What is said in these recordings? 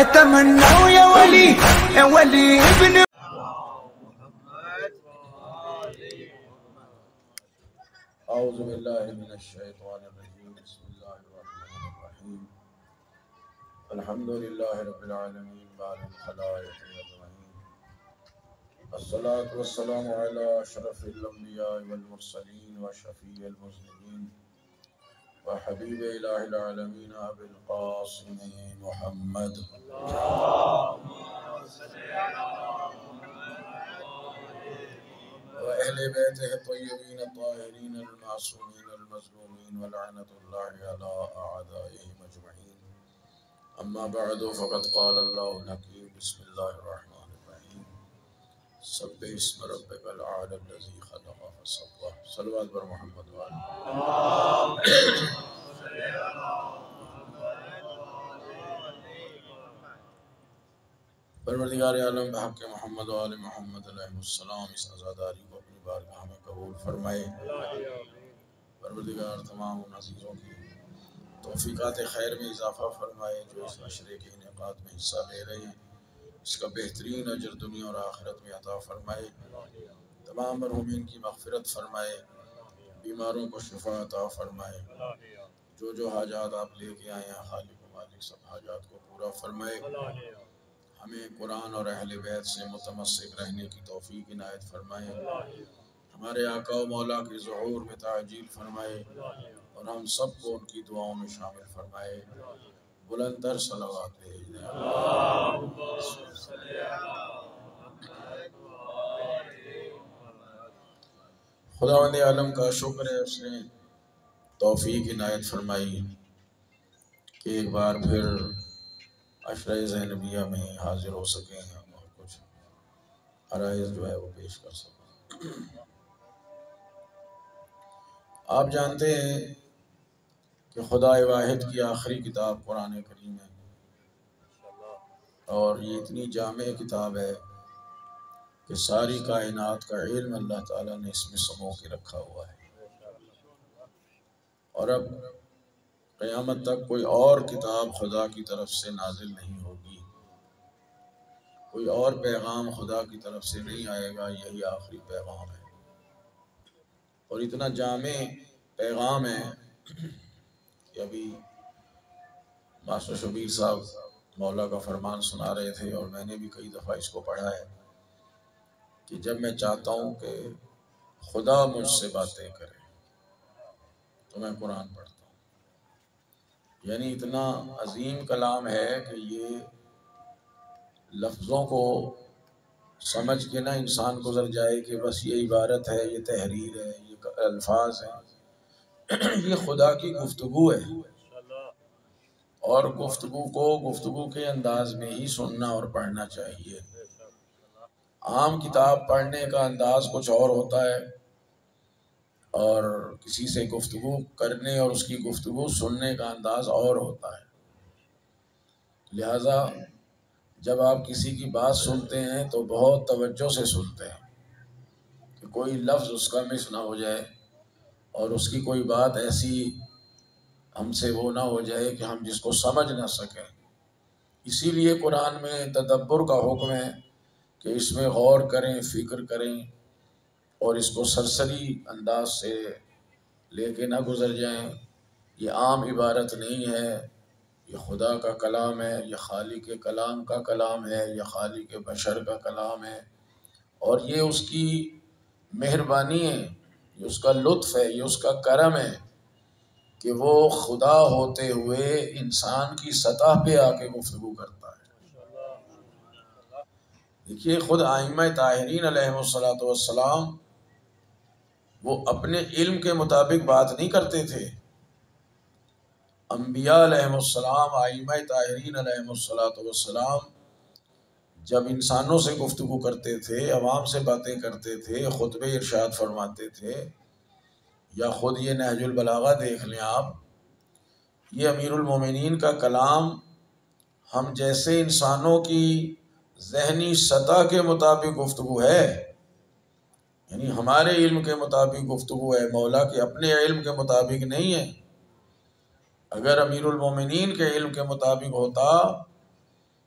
اتمنى يا ولي ابن اعوذ باللہ من الشیطان الرجیم بسم اللہ الرحمن الرحیم الحمد للہ رب العالمین بارئ الخلائق اجمعین الصلاة والسلام علی اشرف الانبیاء والمرسلین وشفیع المذنبین وحبیب الہ العالمین ابی القاسم محمد وأهل بيته الطيبين الطاهرين المعصومين المظلومين ولعنة الله على أعدائهم أجمعين أما بعد فقد قال الله الحكيم بسم الله الرحمن الرحيم سبح اسم ربك الأعلى الذي خلق فسوى صلوات بر محمد وآله پروردگار عالم بحق محمد و آل محمد علیہ السلام اس عزاداری کو اپنی بارگاہ میں قبول فرمائے۔ پروردگار تمام ان عزیزوں کی توفیقات خیر میں اضافہ فرمائے جو اس عشرے کے انعقاد میں حصہ لے رہے ہیں، اس کا بہترین اجر دنیا اور آخرت میں عطا فرمائے، تمام مرحومین کی مغفرت فرمائے، بیماروں کو شفا عطا فرمائے، جو حاجات آپ لے کے آئے ہیں خالق و مالک سب حاجات کو پورا فرمائے، ہمیں قرآن اور اہل بیت سے متمسک رہنے کی توفیق عنایت فرمائے، ہمارے آقا و مولا کے ظہور میں تعجیل فرمائے اور ہم سب کو ان کی دعاؤں میں شامل فرمائے۔ بلند تر صلوات بھیجنے خداوند عالم کا شکر ہے، اس نے توفیق عنایت فرمائی کہ ایک بار پھر عشرہ زینبیہ میں حاضر ہو سکے ہیں اور کچھ عرائض جو ہے وہ پیش کر سکیں۔ آپ جانتے ہیں کہ خدا واحد کی آخری کتاب قرآن کریم ہے اور یہ اتنی جامع کتاب ہے کہ ساری کائنات کا علم اللہ تعالیٰ نے اس میں سمو کے رکھا ہوا ہے، اور اب قیامت تک کوئی اور کتاب خدا کی طرف سے نازل نہیں ہوگی، کوئی اور پیغام خدا کی طرف سے نہیں آئے گا، یہی آخری پیغام ہے، اور اتنا جامع پیغام ہے کہ ابھی ماسٹر شبیر صاحب مولا کا فرمان سنا رہے تھے اور میں نے بھی کئی دفعہ اس کو پڑھا ہے کہ جب میں چاہتا ہوں کہ خدا مجھ سے باتیں کرے تو میں قرآن پڑھتا ہوں، یعنی اتنا عظیم کلام ہے کہ یہ لفظوں کو سمجھ کے نہ انسان گزر جائے کہ بس یہ عبارت ہے، یہ تحریر ہے، یہ الفاظ ہیں، یہ خدا کی گفتگو ہے، اور گفتگو کے انداز میں ہی سننا اور پڑھنا چاہیے۔ عام کتاب پڑھنے کا انداز کچھ اور ہوتا ہے اور کسی سے گفتگو کرنے اور اس کی گفتگو سننے کا انداز اور ہوتا ہے، لہذا جب آپ کسی کی بات سنتے ہیں تو بہت توجہ سے سنتے ہیں کہ کوئی لفظ اس کا مس نہ ہو جائے اور اس کی کوئی بات ایسی ہم سے وہ نہ ہو جائے کہ ہم جس کو سمجھ نہ سکیں۔ اسی لیے قرآن میں تدبر کا حکم ہے کہ اس میں غور کریں، فکر کریں اور اس کو سرسری انداز سے لے کے نہ گزر جائیں۔ یہ عام عبارت نہیں ہے، یہ خدا کا کلام ہے، یہ خالق کلام کا کلام ہے، یہ خالق بشر کا کلام ہے، اور یہ اس کی مہربانی ہے، یہ اس کا لطف ہے، یہ اس کا کرم ہے کہ وہ خدا ہوتے ہوئے انسان کی سطح پہ آ کے گفتگو کرتا ہے۔ دیکھیے خود ائمہ طاہرین علیہم السلام وہ اپنے علم کے مطابق بات نہیں کرتے تھے، انبیاء علیہم السلام، ائمہ طاہرین علیہم السلام جب انسانوں سے گفتگو کرتے تھے، عوام سے باتیں کرتے تھے، خطبے ارشاد فرماتے تھے، یا خود یہ نہج البلاغہ دیکھ لیں آپ، یہ امیر المومنین کا کلام ہم جیسے انسانوں کی ذہنی سطح کے مطابق گفتگو ہے، یعنی ہمارے علم کے مطابق گفتگو ہے، مولا کے اپنے علم کے مطابق نہیں ہے۔ اگر امیر المومنین کے علم کے مطابق ہوتا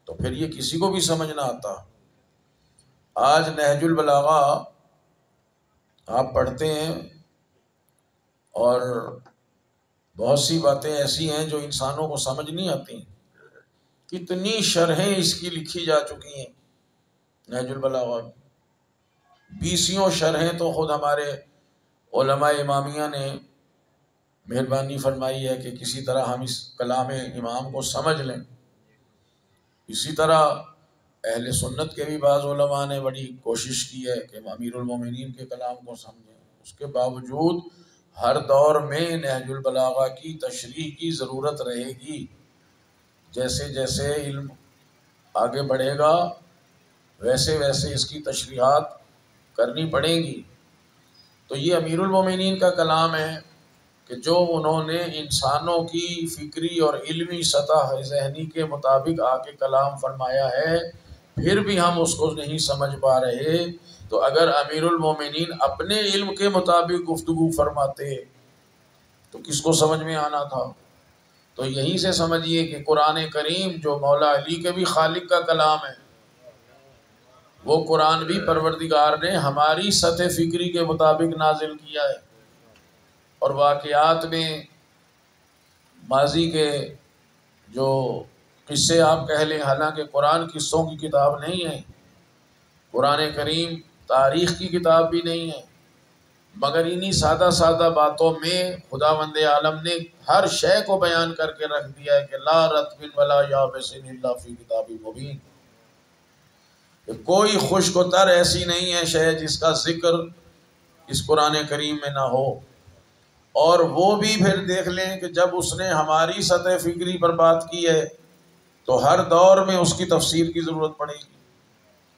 تو پھر یہ کسی کو بھی سمجھ نہ آتا۔ آج نہج البلاغہ آپ پڑھتے ہیں اور بہت سی باتیں ایسی ہیں جو انسانوں کو سمجھ نہیں آتی۔ کتنی شرحیں اس کی لکھی جا چکی ہیں نہج البلاغہ کی، 20 شرحیں تو خود ہمارے علماء امامیہ نے مہربانی فرمائی ہے کہ کسی طرح ہم اس کلام امام کو سمجھ لیں۔ اسی طرح اہل سنت کے بھی بعض علماء نے بڑی کوشش کی ہے کہ امیر المومنین کے کلام کو سمجھیں۔ اس کے باوجود ہر دور میں نہج البلاغہ کی تشریح کی ضرورت رہے گی۔ جیسے جیسے علم آگے بڑھے گا ویسے ویسے اس کی تشریحات کرنی پڑیں گی۔ تو یہ امیر المومنین کا کلام ہے کہ جو انہوں نے انسانوں کی فکری اور علمی سطح ذہنی کے مطابق آ کے کلام فرمایا ہے، پھر بھی ہم اس کو نہیں سمجھ پا رہے، تو اگر امیر المومنین اپنے علم کے مطابق گفتگو فرماتے تو کس کو سمجھ میں آنا تھا؟ تو یہیں سے سمجھیے کہ قرآن کریم جو مولا علی کے بھی خالق کا کلام ہے، وہ قرآن بھی پروردگار نے ہماری سطح فکری کے مطابق نازل کیا ہے، اور واقعات میں ماضی کے جو قصے آپ کہہ لیں، حالانکہ قرآن قصوں کی کتاب نہیں ہے، قرآن کریم تاریخ کی کتاب بھی نہیں ہے، مگر انہی سادہ سادہ باتوں میں خداوند عالم نے ہر شے کو بیان کر کے رکھ دیا ہے کہ لا رطب ولا یابس الا فی کتاب مبین۔ کوئی خشک و تر ایسی نہیں ہے شے جس کا ذکر اس قرآن کریم میں نہ ہو۔ اور وہ بھی پھر دیکھ لیں کہ جب اس نے ہماری سطح فکری پر بات کی ہے تو ہر دور میں اس کی تفسیر کی ضرورت پڑے گی،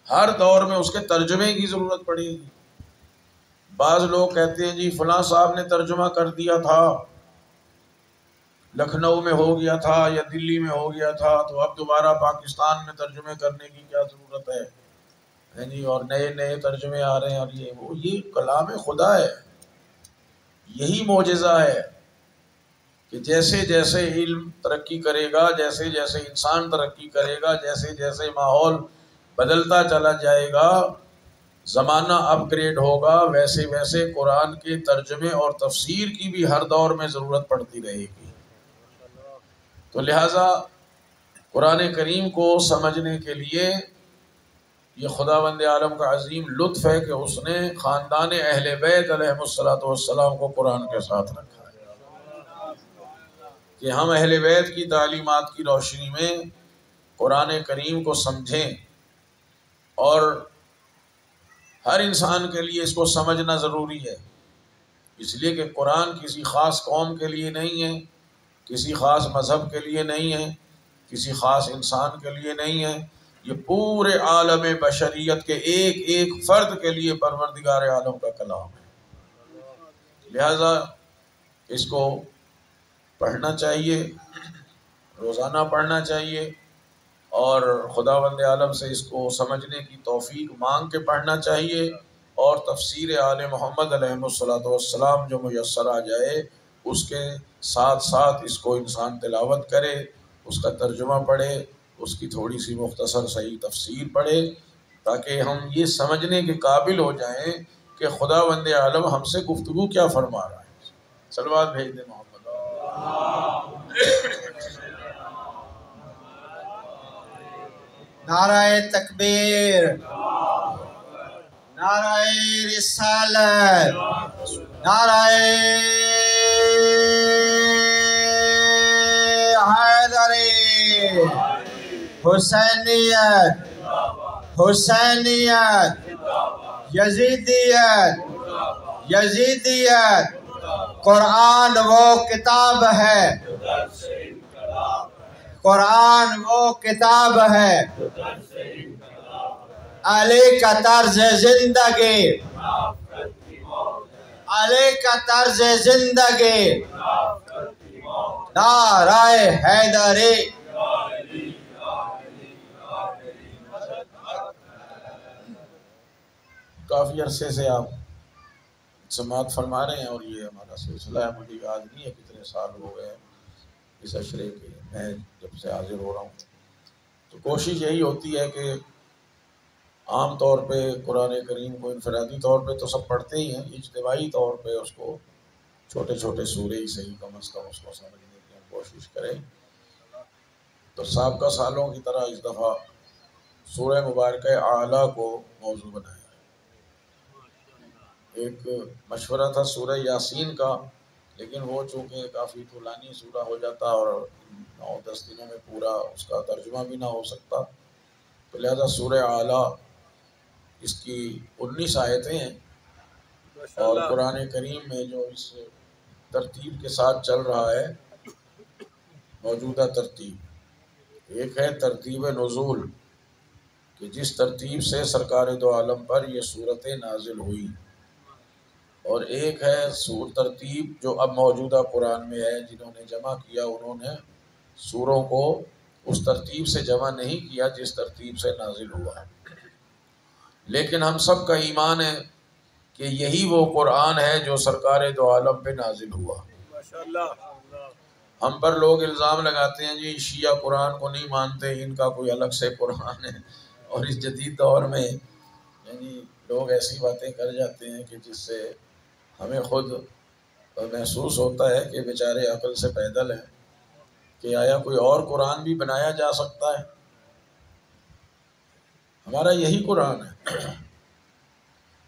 ہر دور میں اس کے ترجمے کی ضرورت پڑے گی۔ بعض لوگ کہتے ہیں جی فلاں صاحب نے ترجمہ کر دیا تھا، لکھنؤ میں ہو گیا تھا یا دلی میں ہو گیا تھا، تو اب دوبارہ پاکستان میں ترجمے کرنے کی کیا ضرورت ہے جی، اور نئے نئے ترجمے آ رہے ہیں، اور یہ کلام خدا ہے۔ یہی معجزہ ہے کہ جیسے جیسے علم ترقی کرے گا، جیسے جیسے انسان ترقی کرے گا، جیسے جیسے ماحول بدلتا چلا جائے گا، زمانہ اپ گریڈ ہوگا، ویسے ویسے قرآن کے ترجمے اور تفسیر کی بھی ہر دور میں ضرورت پڑتی رہے گی۔ تو لہٰذا قرآن کریم کو سمجھنے کے لیے یہ خداوند عالم کا عظیم لطف ہے کہ اس نے خاندان اہل بیت علیہم الصلوۃ والسلام کو قرآن کے ساتھ رکھا ہے کہ ہم اہل بیت کی تعلیمات کی روشنی میں قرآن کریم کو سمجھیں، اور ہر انسان کے لیے اس کو سمجھنا ضروری ہے، اس لیے کہ قرآن کسی خاص قوم کے لیے نہیں ہے، کسی خاص مذہب کے لیے نہیں ہے، کسی خاص انسان کے لیے نہیں ہے، یہ پورے عالم بشریت کے ایک ایک فرد کے لیے پروردگار عالم کا کلام ہے۔ لہذا اس کو پڑھنا چاہیے، روزانہ پڑھنا چاہیے، اور خداوند عالم سے اس کو سمجھنے کی توفیق مانگ کے پڑھنا چاہیے، اور تفسیر آل محمد علیہ الصلوۃ والسلام جو میسر آ جائے اس کے ساتھ ساتھ اس کو انسان تلاوت کرے، اس کا ترجمہ پڑھے، اس کی تھوڑی سی مختصر صحیح تفسیر پڑھے، تاکہ ہم یہ سمجھنے کے قابل ہو جائیں کہ خداوند عالم ہم سے گفتگو کیا فرما رہا ہے۔ صلوات بھیج دیں محمد۔ نعرہ تکبیر، نعرہ رسالت، نعرہ حیدری، حسینیت، حسینیت، یزیدیت، یزیدیت۔ قرآن وہ کتاب ہے، قرآن وہ کتاب ہے، علی کا طرز زندگی، علی کا طرز زندگی، نعرہ حیدری۔ کافی عرصے سے آپ سماعت فرما رہے ہیں، اور یہ ہمارا سلسلہ ہے، مجھے یاد نہیں ہے کتنے سال ہو گئے اس عشرے کے، میں جب سے حاضر ہو رہا ہوں، تو کوشش یہی ہوتی ہے کہ عام طور پہ قرآن کریم کو انفرادی طور پہ تو سب پڑھتے ہی ہیں، اجتماعی طور پہ اس کو چھوٹے چھوٹے سورے ہی صحیح کم از کم اس کو سمجھنے کی ہم کوشش کریں۔ تو سابقہ سالوں کی طرح اس دفعہ سورہ مبارکہ اعلیٰ کو موضوع بنایا۔ ایک مشورہ تھا سورہ یاسین کا، لیکن وہ چونکہ کافی طولانی سورہ ہو جاتا اور 9-10 دنوں میں پورا اس کا ترجمہ بھی نہ ہو سکتا، تو لہذا سورہ اعلیٰ اس کی 19 آیتیں ہیں، اور قرآن کریم میں جو اس ترتیب کے ساتھ چل رہا ہے موجودہ ترتیب، ایک ہے ترتیب نزول کہ جس ترتیب سے سرکار دو عالم پر یہ صورتیں نازل ہوئی، اور ایک ہے ترتیب جو اب موجودہ قرآن میں ہے، جنہوں نے جمع کیا انہوں نے سوروں کو اس ترتیب سے جمع نہیں کیا جس ترتیب سے نازل ہوا ہے، لیکن ہم سب کا ایمان ہے کہ یہی وہ قرآن ہے جو سرکار دو عالم پہ نازل ہوا۔ ہم پر لوگ الزام لگاتے ہیں جی شیعہ قرآن کو نہیں مانتے، ان کا کوئی الگ سے قرآن ہے، اور اس جدید دور میں یعنی لوگ ایسی باتیں کر جاتے ہیں کہ جس سے ہمیں خود محسوس ہوتا ہے کہ بیچارے عقل سے پیدل ہیں، کہ آیا کوئی اور قرآن بھی بنایا جا سکتا ہے؟ ہمارا یہی قرآن ہے،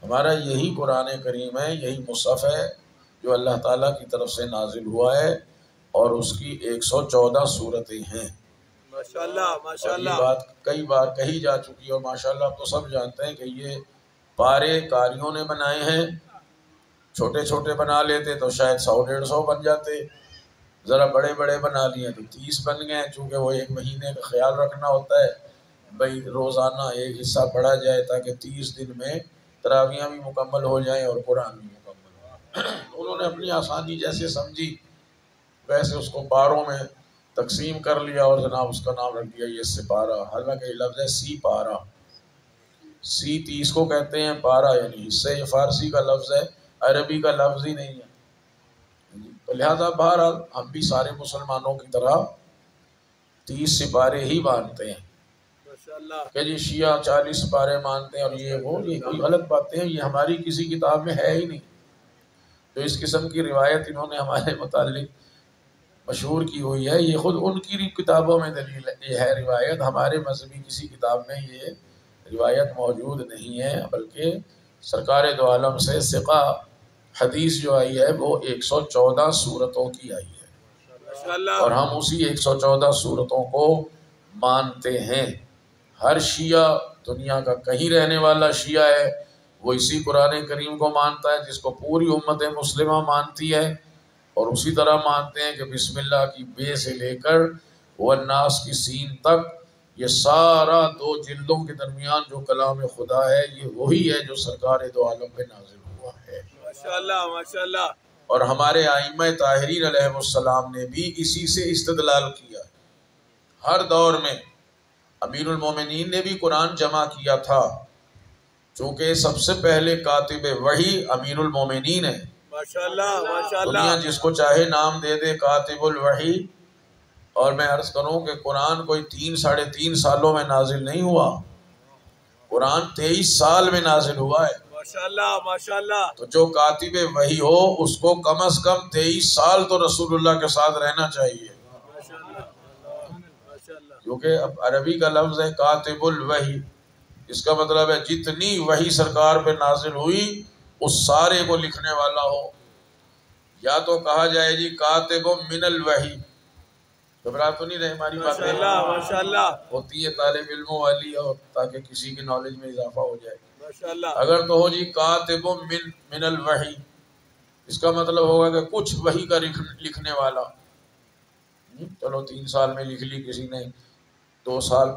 ہمارا یہی قرآن کریم ہے، یہی مصحف ہے جو اللہ تعالیٰ کی طرف سے نازل ہوا ہے، اور اس کی 114 صورتیں ہیں۔ ماشاءاللہ ماشاءاللہ۔ اور یہ بات کئی بار کہی جا چکی ہے، اور ماشاءاللہ آپ تو سب جانتے ہیں کہ یہ پارے کاریوں نے بنائے ہیں۔ چھوٹے چھوٹے بنا لیتے تو شاید 100-150 بن جاتے، ذرا بڑے بڑے بنا لیے تو 30 بن گئے، چونکہ وہ ایک مہینے کا خیال رکھنا ہوتا ہے، بھئی روزانہ ایک حصہ پڑھا جائے تاکہ 30 دن میں تراویحاں بھی مکمل ہو جائیں اور قرآن بھی مکمل ہو۔ انہوں نے اپنی آسانی جیسے سمجھی ویسے اس کو پاروں میں تقسیم کر لیا، اور جناب اس کا نام رکھ دیا یہ سپارہ، حالانکہ یہ لفظ ہے سی پارہ، سی 30 کو کہتے ہیں، پارہ یعنی حصہ، یہ فارسی کا لفظ ہے، عربی کا لفظ ہی نہیں ہے۔ تو لہذا بہرحال ہم بھی سارے مسلمانوں کی طرح 30 سپارے ہی مانتے ہیں، کہ جی شیعہ 40 سپارے مانتے ہیں، اور یہ کوئی غلط باتیں ہیں، یہ ہماری کسی کتاب میں ہے ہی نہیں۔ تو اس قسم کی روایت انہوں نے ہمارے متعلق مشہور کی ہوئی ہے، یہ خود ان کی کتابوں میں دلیل ہے، یہ ہے روایت، ہمارے مذہبی کسی کتاب میں یہ روایت موجود نہیں ہے، بلکہ سرکار دو عالم سے ثقہ حدیث جو آئی ہے وہ 114 صورتوں کی آئی ہے، اور ہم اسی 114 صورتوں کو مانتے ہیں۔ ہر شیعہ دنیا کا کہیں رہنے والا شیعہ ہے وہ اسی قرآن کریم کو مانتا ہے جس کو پوری امت مسلمہ مانتی ہے، اور اسی طرح مانتے ہیں کہ بسم اللہ کی بے سے لے کر والناس کی سین تک یہ سارا 2 جلدوں کے درمیان جو کلام خدا ہے یہ وہی ہے جو سرکار دو عالم پہ نازل ہوا ہے۔ ماشاءاللہ ماشاءاللہ۔ اور ہمارے ائمہ طاہرین علیہ السلام نے بھی اسی سے استدلال کیا ہے۔ ہر دور میں امیر المومنین نے بھی قرآن جمع کیا تھا، چونکہ سب سے پہلے کاتب وحی امیر المومنین ہے۔ ماشاءاللہ ماشاءاللہ۔ دنیا جس کو چاہے نام دے دے کاتب الوحی، اور میں عرض کروں کہ قرآن کوئی 3-3.5 سالوں میں نازل نہیں ہوا، قرآن 23 سال میں نازل ہوا ہے۔ ماشاءاللہ ماشاءاللہ۔ تو جو کاتب وحی ہو اس کو کم از کم 23 سال تو رسول اللہ کے ساتھ رہنا چاہیے، کیونکہ اب عربی کا لفظ ہے کاتب الوحی، اس کا مطلب ہے جتنی وحی سرکار پہ نازل ہوئی اس سارے کو لکھنے والا ہو، یا تو کہا جائے جی کاتب من الوحی، گھبرا تو نہیں رہے، ہماری باتیں ماشاءاللہ ماشاءاللہ ہوتی ہے طالب علموں والی، اور تاکہ کسی کی نالج میں اضافہ ہو جائے۔ ماشاءاللہ۔ اگر تو ہو جی کاتب من الوحی، اس کا مطلب ہوگا کہ کچھ وحی کا لکھنے والا، چلو 3 سال میں لکھ لی کسی نے، 2 سال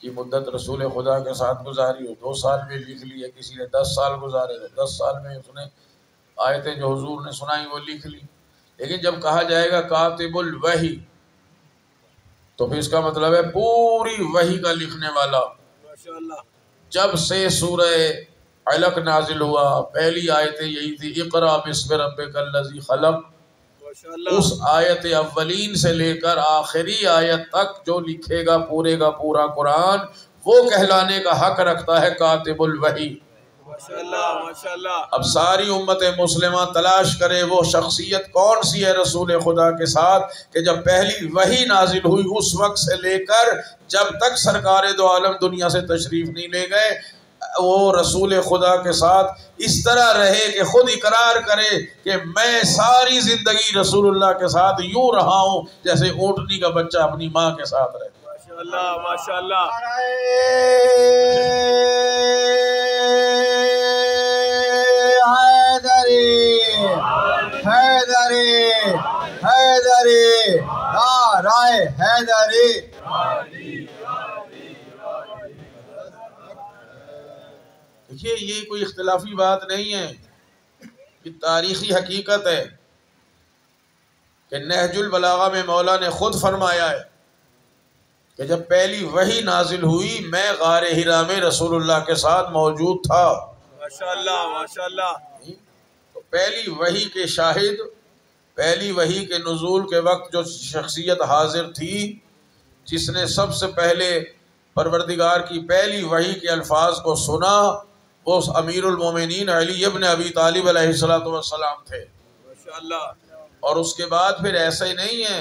کی مدت رسول خدا کے ساتھ گزاری ہو 2 سال میں لکھ لی ہے، کسی نے 10 سال گزارے تو 10 سال میں اس نے آیتیں جو حضور نے سنائی وہ لکھ لی۔ لیکن جب کہا جائے گا کاتب الوحی تو پھر اس کا مطلب ہے پوری وحی کا لکھنے والا۔ ماشاءاللہ۔ جب سے سورہ علق نازل ہوا پہلی آیتیں یہی تھی اقرأ بسم ربک الذی خلق، ماشاءاللہ اس آیت اولین سے لے کر آخری آیت تک جو لکھے گا پورے کا پورا قرآن، وہ کہلانے کا حق رکھتا ہے کاتب الوحی۔ ماشاءاللہ ماشاءاللہ۔ اب ساری امت مسلمہ تلاش کرے وہ شخصیت کون سی ہے رسول خدا کے ساتھ کہ جب پہلی وحی نازل ہوئی اس وقت سے لے کر جب تک سرکار دو عالم دنیا سے تشریف نہیں لے گئے، وہ رسول خدا کے ساتھ اس طرح رہے کہ خود اقرار کرے کہ میں ساری زندگی رسول اللہ کے ساتھ یوں رہا ہوں جیسے اونٹنی کا بچہ اپنی ماں کے ساتھ رہتا۔ ماشاءاللہ ماشاءاللہ۔ حیدری حیدری نعرہ حیدری۔ دیکھیے یہ کوئی اختلافی بات نہیں ہے، یہ تاریخی حقیقت ہے کہ نہج البلاغہ میں مولا نے خود فرمایا ہے کہ جب پہلی وحی نازل ہوئی میں غار حرا میں رسول اللہ کے ساتھ موجود تھا۔ ماشاءاللہ ماشاءاللہ۔ تو پہلی وحی کے شاہد، پہلی وحی کے نزول کے وقت جو شخصیت حاضر تھی، جس نے سب سے پہلے پروردگار کی پہلی وحی کے الفاظ کو سنا، وہ امیر المومنین علی ابن ابی طالب علیہ السلام تھے۔ ماشاءاللہ۔ اور اس کے بعد پھر ایسا ہی نہیں ہے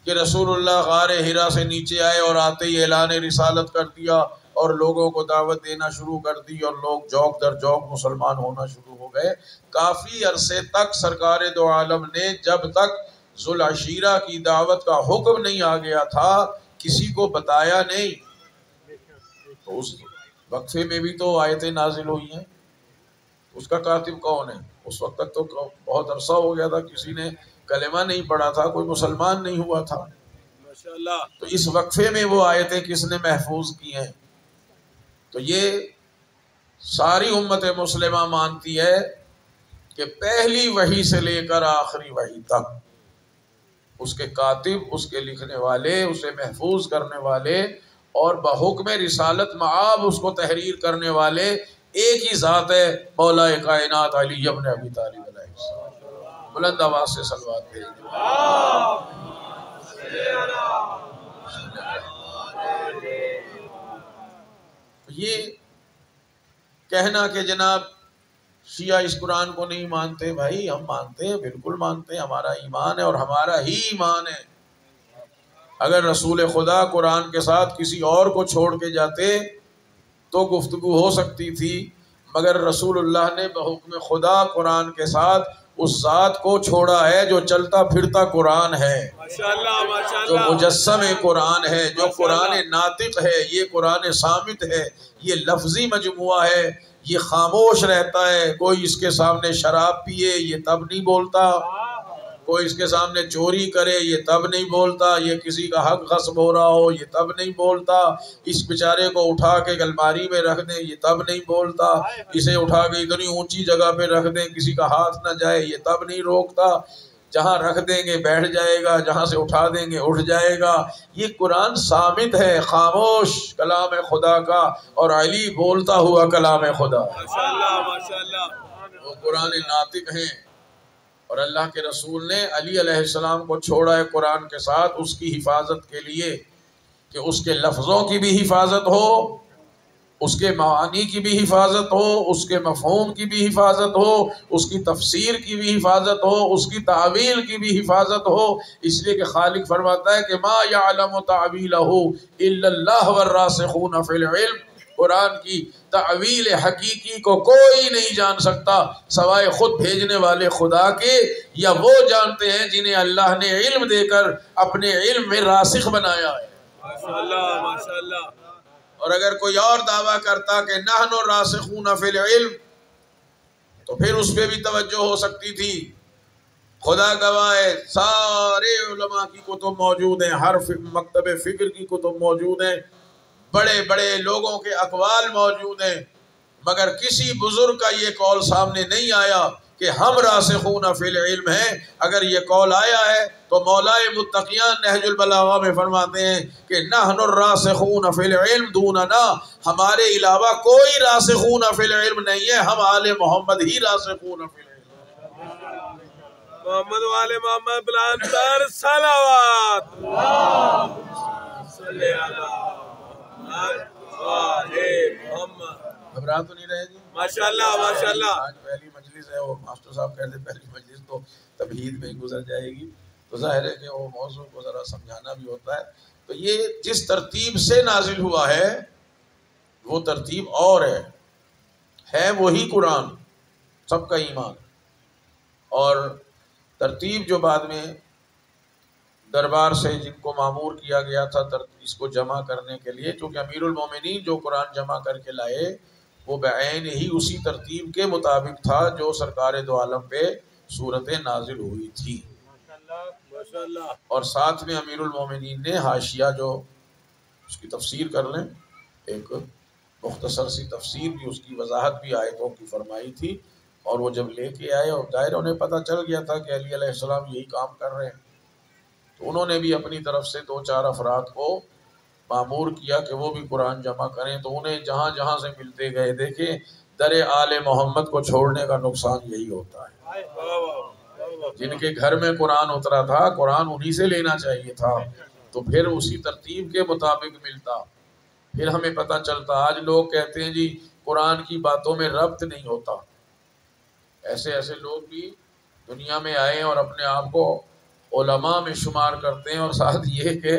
کہ رسول اللہ غار حرا سے نیچے آئے اور آتے ہی اعلان رسالت کر دیا اور لوگوں کو دعوت دینا شروع کر دی اور لوگ جوک در جوک مسلمان ہونا شروع ہو گئے۔ کافی عرصے تک سرکار دو عالم نے جب تک ذوالعشیرہ کی دعوت کا حکم نہیں آ گیا تھا کسی کو بتایا نہیں۔ تو اس وقفے میں بھی تو آیتیں نازل ہوئی ہیں، اس کا کاتب کون ہے؟ اس وقت تک تو بہت عرصہ ہو گیا تھا، کسی نے کلمہ نہیں پڑھا تھا، کوئی مسلمان نہیں ہوا تھا۔ ماشاءاللہ۔ تو اس وقفے میں وہ آیتیں کس نے محفوظ کی ہیں؟ تو یہ ساری امت مسلمہ مانتی ہے کہ پہلی وحی سے لے کر آخری وحی تک اس کے کاتب، اس کے لکھنے والے، اسے محفوظ کرنے والے اور بحکم رسالت معاب اس کو تحریر کرنے والے ایک ہی ذات ہے، مولا کائنات علی ابن ابی طالب علیہ السلام۔ بلند آواز سے صلوات بھیجیں۔ یہ کہنا کہ جناب شیعہ اس قرآن کو نہیں مانتے، بھائی ہم مانتے ہیں، بالکل مانتے ہیں، ہمارا ایمان ہے اور ہمارا ہی ایمان ہے۔ اگر رسول خدا قرآن کے ساتھ کسی اور کو چھوڑ کے جاتے تو گفتگو ہو سکتی تھی، مگر رسول اللہ نے بحکم خدا قرآن کے ساتھ اس ذات کو چھوڑا ہے جو چلتا پھرتا قرآن ہے، ماشاءاللہ جو ماشاءاللہ۔ مجسم قرآن ہے، جو قرآن ناطق ہے، یہ قرآن صامت ہے، یہ لفظی مجموعہ ہے، یہ خاموش رہتا ہے۔ کوئی اس کے سامنے شراب پیے یہ تب نہیں بولتا، کوئی اس کے سامنے چوری کرے یہ تب نہیں بولتا، یہ کسی کا حق غصب ہو رہا ہو یہ تب نہیں بولتا، اس بیچارے کو اٹھا کے الماری میں رکھ دیں یہ تب نہیں بولتا، اسے اٹھا کے اتنی اونچی جگہ پہ رکھ دیں کسی کا ہاتھ نہ جائے یہ تب نہیں روکتا، جہاں رکھ دیں گے بیٹھ جائے گا، جہاں سے اٹھا دیں گے اٹھ جائے گا۔ یہ قرآن صامت ہے، خاموش کلام خدا کا، اور علی بولتا ہوا کلام خدا، ماشاءاللہ ماشاءاللہ۔ وہ قرآن ناطق ہیں۔ اور اللہ کے رسول نے علی علیہ السلام کو چھوڑا ہے قرآن کے ساتھ اس کی حفاظت کے لیے، کہ اس کے لفظوں کی بھی حفاظت ہو، اس کے معانی کی بھی حفاظت ہو، اس کے مفہوم کی بھی حفاظت ہو، اس کی تفسیر کی بھی حفاظت ہو، اس کی تعویل کی بھی حفاظت ہو۔ اس لیے کہ خالق فرماتا ہے کہ ما یعلم تعویلہ الا اللہ والراسخون فی العلم، قرآن کی تعویل حقیقی کو کوئی نہیں جان سکتا سوائے خود بھیجنے والے خدا کے، یا وہ جانتے ہیں جنہیں اللہ نے علم دے کر اپنے علم میں راسخ بنایا ہے۔ ماشاءاللہ ماشاءاللہ۔ اور اگر کوئی اور دعویٰ کرتا کہ نحن راسخون فی العلم تو پھر اس پہ بھی توجہ ہو سکتی تھی۔ خدا گواہ ہے سارے علماء کی کتب موجود ہیں، ہر مکتب فکر کی کتب موجود ہیں، بڑے بڑے لوگوں کے اقوال موجود ہیں، مگر کسی بزرگ کا یہ قول سامنے نہیں آیا کہ ہم راسخون فی العلم ہیں۔ اگر یہ قول آیا ہے تو مولائے متقیان نہج البلاغہ میں فرماتے ہیں کہ نحن الراسخون فی العلم دوننا، ہمارے علاوہ کوئی راسخون فی العلم نہیں ہے، ہم آل محمد ہی راسخون فی العلم۔ محمد والے محمد بلند تر صلوات صلی اللہ محمد. گھبرا تو نہیں رہے جی؟ ماشاءاللہ ماشاءاللہ. آج پہلی مجلس ہے، وہ ماسٹر صاحب کہتے پہلی مجلس تو تبہید میں ہی گزر جائے گی، تو ظاہر ہے کہ وہ موضوع کو ذرا سمجھانا بھی ہوتا ہے. تو یہ جس ترتیب سے نازل ہوا ہے وہ ترتیب اور ہے وہی قرآن، سب کا ایمان. اور ترتیب جو بعد میں دربار سے جن کو مامور کیا گیا تھا اس کو جمع کرنے کے لیے، چونکہ امیر المومنین جو قرآن جمع کر کے لائے وہ بعین ہی اسی ترتیب کے مطابق تھا جو سرکار دو عالم پہ صورت نازل ہوئی تھی. ماشاءاللہ. اور ساتھ میں امیر المومنین نے حاشیہ جو اس کی تفسیر کر لیں، ایک مختصر سی تفسیر بھی، اس کی وضاحت بھی آیتوں کی فرمائی تھی. اور وہ جب لے کے آئے اور ظاہر انہیں پتہ چل گیا تھا کہ علی علیہ السلام یہی کام کر رہے ہیں، تو انہوں نے بھی اپنی طرف سے 2-4 افراد کو مامور کیا کہ وہ بھی قرآن جمع کریں. تو انہیں جہاں جہاں سے ملتے گئے، دیکھیں در آل محمد کو چھوڑنے کا نقصان یہی ہوتا ہے. جن کے گھر میں قرآن اترا تھا، قرآن انہی سے لینا چاہیے تھا، تو پھر اسی ترتیب کے مطابق ملتا. پھر ہمیں پتہ چلتا. آج لوگ کہتے ہیں جی قرآن کی باتوں میں ربط نہیں ہوتا. ایسے ایسے لوگ بھی دنیا میں آئے اور اپنے آپ کو علماء میں شمار کرتے ہیں، اور ساتھ یہ کہ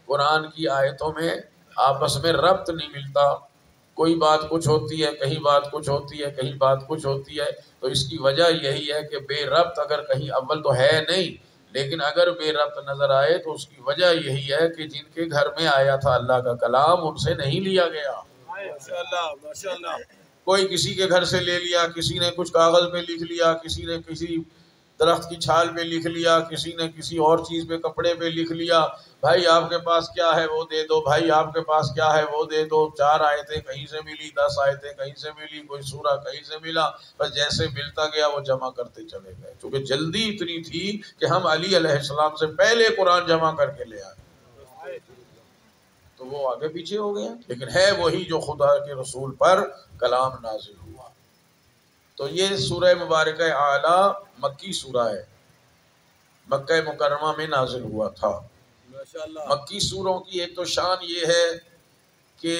قرآن کی آیتوں میں آپس میں ربط نہیں ملتا. کوئی بات کچھ ہوتی ہے، کہیں بات کچھ ہوتی ہے، کہیں بات کچھ ہوتی ہے. تو اس کی وجہ یہی ہے کہ بے ربط اگر کہیں اول تو ہے نہیں، لیکن اگر بے ربط نظر آئے تو اس کی وجہ یہی ہے کہ جن کے گھر میں آیا تھا اللہ کا کلام ان سے نہیں لیا گیا. ماشاءاللہ ماشاءاللہ. کوئی کسی کے گھر سے لے لیا، کسی نے کچھ کاغذ پہ لکھ لیا، کسی نے کسی درخت کی چھال پہ لکھ لیا، کسی نے کسی اور چیز پہ کپڑے پہ لکھ لیا. بھائی آپ کے پاس کیا ہے وہ دے دو، بھائی آپ کے پاس کیا ہے وہ دے دو. 4 آیتیں کہیں سے ملی، 10 آیتیں کہیں سے ملی، کوئی سورہ کہیں سے ملا، بس جیسے ملتا گیا وہ جمع کرتے چلے گئے. چونکہ جلدی اتنی تھی کہ ہم علی علیہ السلام سے پہلے قرآن جمع کر کے لے آئے، تو وہ آگے پیچھے ہو گئے. لیکن ہے وہی جو خدا کے رسول پر کلام نازل ہوا. تو یہ سورہ مبارکہ اعلیٰ مکی سورہ ہے، مکہ مکرمہ میں نازل ہوا تھا. ماشاءاللہ. مکی سوروں کی ایک تو شان یہ ہے کہ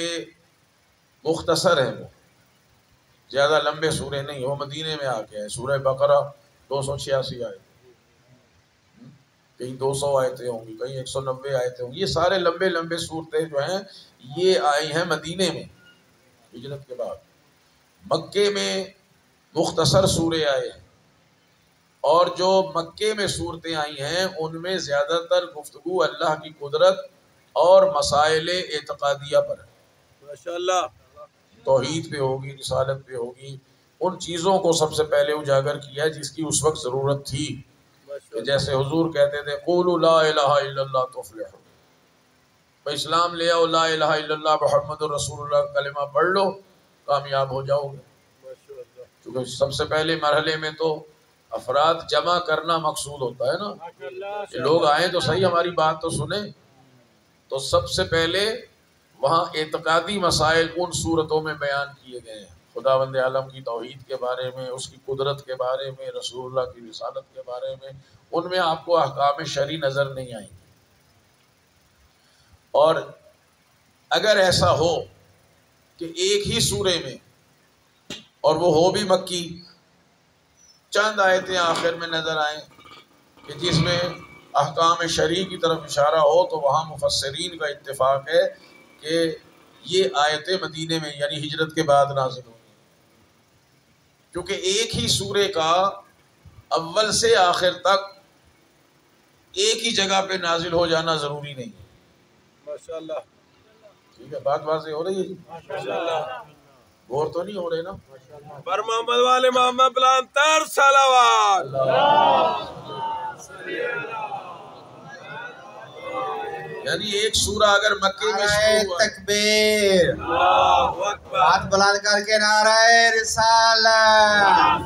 مختصر ہیں، وہ زیادہ لمبے سورے نہیں، وہ مدینے میں آ کے ہیں. سورہ بقرہ 286 آئے، کہیں 200 آیتیں ہوں گی، کہیں 190 آیتیں ہوں گی. یہ سارے لمبے لمبے صورتیں جو ہیں یہ آئی ہیں مدینے میں ہجرت کے بعد. مکے میں مختصر سورے آئے ہیں، اور جو مکے میں صورتیں آئی ہیں ان میں زیادہ تر گفتگو اللہ کی قدرت اور مسائل اعتقادیہ پر ہے. ماشاءاللہ. توحید پہ ہوگی، رسالت پہ ہوگی، ان چیزوں کو سب سے پہلے اجاگر کیا جس کی اس وقت ضرورت تھی. کہ جیسے حضور کہتے تھے قولوا لا الہ الا اللہ تفلحوا، تو اسلام لے آؤ، لا الہ الا اللہ محمد رسول اللہ کلمہ پڑھ لو، کامیاب ہو جاؤ گے. کیونکہ سب سے پہلے مرحلے میں تو افراد جمع کرنا مقصود ہوتا ہے نا، کہ لوگ آئیں تو صحیح ہماری بات تو سنیں. تو سب سے پہلے وہاں اعتقادی مسائل ان صورتوں میں بیان کیے گئے ہیں. خداوند عالم کی توحید کے بارے میں، اس کی قدرت کے بارے میں، رسول اللہ کی رسالت کے بارے میں. ان میں آپ کو احکام شرعی نظر نہیں آئیں گے. اور اگر ایسا ہو کہ ایک ہی سورے میں، اور وہ ہو بھی مکی، چند آیتیں آخر میں نظر آئیں کہ جس میں احکام شرعی کی طرف اشارہ ہو، تو وہاں مفسرین کا اتفاق ہے کہ یہ آیتیں مدینے میں یعنی ہجرت کے بعد نازل ہوئی. کیونکہ ایک ہی سورے کا اول سے آخر تک ایک ہی جگہ پہ نازل ہو جانا ضروری نہیں. ماشاءاللہ. ٹھیک ہے، بات واضح ہو رہی ہے جی؟ ماشاءاللہ. غور تو نہیں ہو رہے نا؟ پر محمد والے محمد بلند تر صلوات. یعنی ایک سورہ اگر مکے میں شروع نعرہ ہوا، تکبیر، اللہ اکبر. ہاتھ بلند کر کے نعرہ رسالت،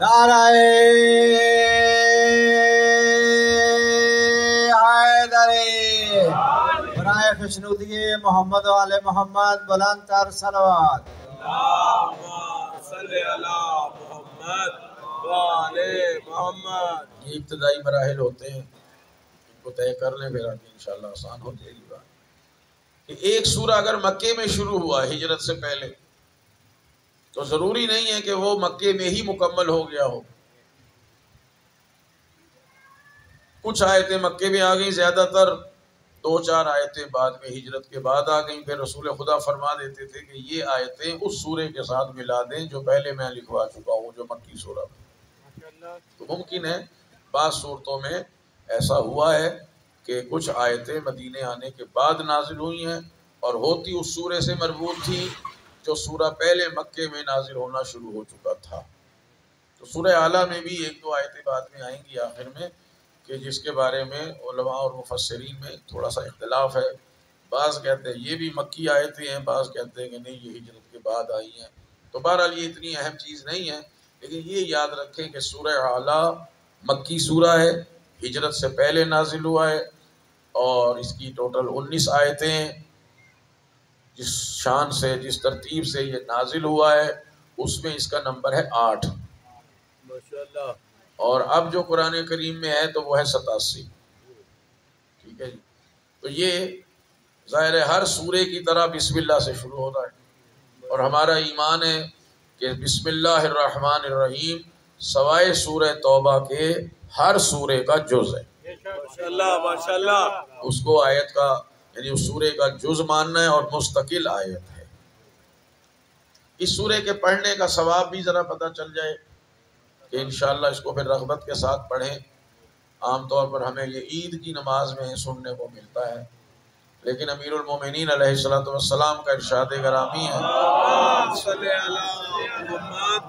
نعرہ حیدری، برائے خوشنودی محمد والے محمد بلند تر صلوات. اللہم صلی علی محمد. محمد. یہ ابتدائی مراحل ہوتے ہیں، ان کو طے کر لیں، پھر آگے انشاءاللہ آسان ہو جائے گی بات. کہ ایک سورہ اگر مکے میں شروع ہوا ہجرت سے پہلے تو ضروری نہیں ہے کہ وہ مکے میں ہی مکمل ہو گیا ہو. کچھ آیتیں مکے میں آ گئیں، زیادہ تر 2-4 آیتیں بعد میں ہجرت کے بعد آ گئیں. پھر رسول خدا فرما دیتے تھے کہ یہ آیتیں اس سورے کے ساتھ ملا دیں جو پہلے میں لکھوا چکا ہوں، جو مکی سورہ. تو ممکن ہے بعض صورتوں میں ایسا ہوا ہے کہ کچھ آیتیں مدینے آنے کے بعد نازل ہوئی ہیں اور ہوتی اس سورے سے مربوط تھی جو سورہ پہلے مکے میں نازل ہونا شروع ہو چکا تھا. تو سورہ اعلیٰ میں بھی 1-2 آیتیں بعد میں آئیں گی آخر میں، کہ جس کے بارے میں علماء اور مفسرین میں تھوڑا سا اختلاف ہے. بعض کہتے ہیں یہ بھی مکی آیتیں ہیں، بعض کہتے ہیں کہ نہیں یہ ہجرت کے بعد آئی ہیں. تو بہرحال یہ اتنی اہم چیز نہیں ہے، لیکن یہ یاد رکھیں کہ سورہ اعلیٰ مکی سورہ ہے، ہجرت سے پہلے نازل ہوا ہے، اور اس کی ٹوٹل 19 آیتیں ہیں. جس شان سے، جس ترتیب سے یہ نازل ہوا ہے اس میں اس کا نمبر ہے 8. ماشاءاللہ. اور اب جو قرآن کریم میں ہے تو وہ ہے 87. ٹھیک ہے جی. تو یہ ظاہر ہے ہر سورے کی طرح بسم اللہ سے شروع ہوتا ہے، اور ہمارا ایمان ہے کہ بسم اللہ الرحمن الرحیم سوائے سورہ توبہ کے ہر سورے کا جز ہے. ماشاءاللہ ماشاءاللہ. اس کو آیت کا یعنی اس سورے کا جز ماننا ہے اور مستقل آیت ہے. اس سورے کے پڑھنے کا ثواب بھی ذرا پتہ چل جائے کہ انشاءاللہ اس کو پھر رغبت کے ساتھ پڑھیں. عام طور پر ہمیں یہ عید کی نماز میں سننے کو ملتا ہے، لیکن امیر المومنین علیہ الصلوۃ والسلام کا ارشاد گرامی ہے صلی علی محمد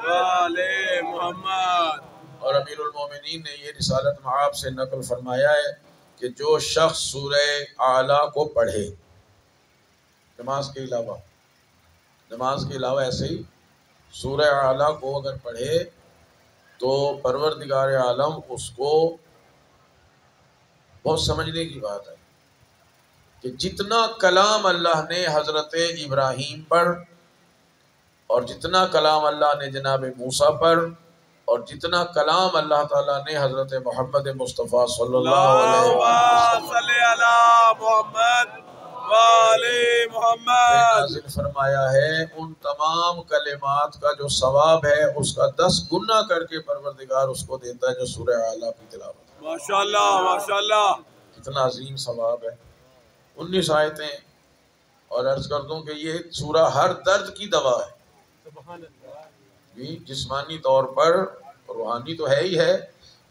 وعلی محمد. اور امیر المومنین نے یہ رسالت معاب سے نقل فرمایا ہے کہ جو شخص سورہ اعلیٰ کو پڑھے نماز کے علاوہ ایسے ہی سورہ اعلیٰ کو اگر پڑھے تو پروردگار عالم اس کو، بہت سمجھنے کی بات ہے کہ جتنا کلام اللہ نے حضرت ابراہیم پر، اور جتنا کلام اللہ نے جناب موسیٰ پر، اور جتنا کلام اللہ تعالیٰ نے حضرت محمد مصطفیٰ صلی اللہ علیہ وسلم صلی علی محمد وعلی محمد نازل فرمایا ہے، ان تمام کلمات کا جو ثواب ہے اس کا 10 گنا کر کے پروردگار اس کو دیتا ہے جو سورہ اعلیٰ کی تلاوت ہے. ماشاءاللہ ماشاءاللہ. کتنا عظیم ثواب ہے. 19 آیتیں، اور عرض کر دوں کہ یہ سورہ ہر درد کی دوا ہے. سبحان اللہ. جی جسمانی طور پر، روحانی تو ہے ہی ہے،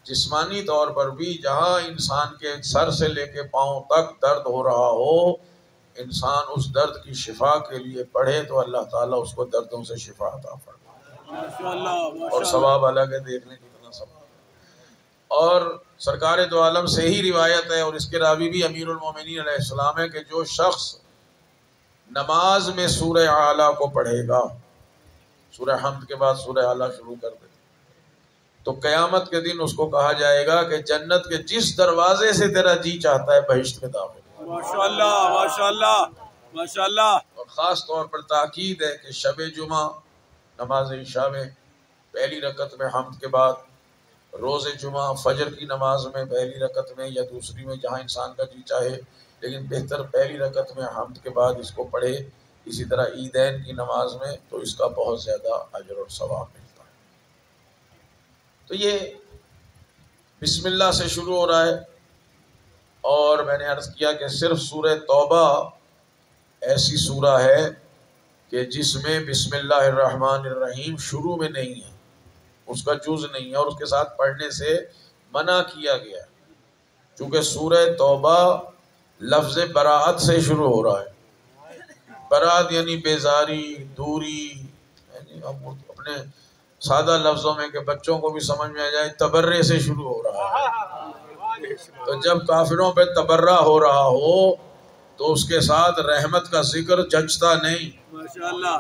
جسمانی طور پر بھی جہاں انسان کے سر سے لے کے پاؤں تک درد ہو رہا ہو، انسان اس درد کی شفا کے لیے پڑھے تو اللہ تعالیٰ اس کو دردوں سے شفا عطا فرمائے. ماشاءاللہ اور ثواب الگ ہے، دیکھنے کتنا ثواب. اور سرکار دو عالم سے ہی روایت ہے، اور اس کے راوی بھی امیر المومنین علیہ السلام ہے، کہ جو شخص نماز میں سورہ اعلیٰ کو پڑھے گا، سورہ حمد کے بعد سورہ اعلیٰ شروع کر دے، تو قیامت کے دن اس کو کہا جائے گا کہ جنت کے جس دروازے سے تیرا جی چاہتا ہے بہشت میں داخل. ماشاءاللہ ماشاءاللہ ماشاءاللہ. اور خاص طور پر تاکید ہے کہ شب جمعہ نماز عشاء میں پہلی رکعت میں حمد کے بعد، روز جمعہ فجر کی نماز میں پہلی رکعت میں یا دوسری میں جہاں انسان کا جی چاہے، لیکن بہتر پہلی رکعت میں حمد کے بعد اس کو پڑھے. اسی طرح عیدین کی نماز میں تو اس کا بہت زیادہ اجر اور ثواب ملتا ہے. تو یہ بسم اللہ سے شروع ہو رہا ہے، اور میں نے عرض کیا کہ صرف سورہ توبہ ایسی سورہ ہے کہ جس میں بسم اللہ الرحمن الرحیم شروع میں نہیں ہے، اس کا جز نہیں ہے، اور اس کے ساتھ پڑھنے سے منع کیا گیا ہے، چونکہ سورہ توبہ لفظ براءت سے شروع ہو رہا ہے. برات یعنی بیزاری، دوری، یعنی اپنے سادہ لفظوں میں کہ بچوں کو بھی سمجھ میں آ جائے، تبرے سے شروع ہو رہا ہے. تو جب کافروں پہ تبرہ ہو رہا ہو تو اس کے ساتھ رحمت کا ذکر جچتا نہیں. ماشاءاللہ.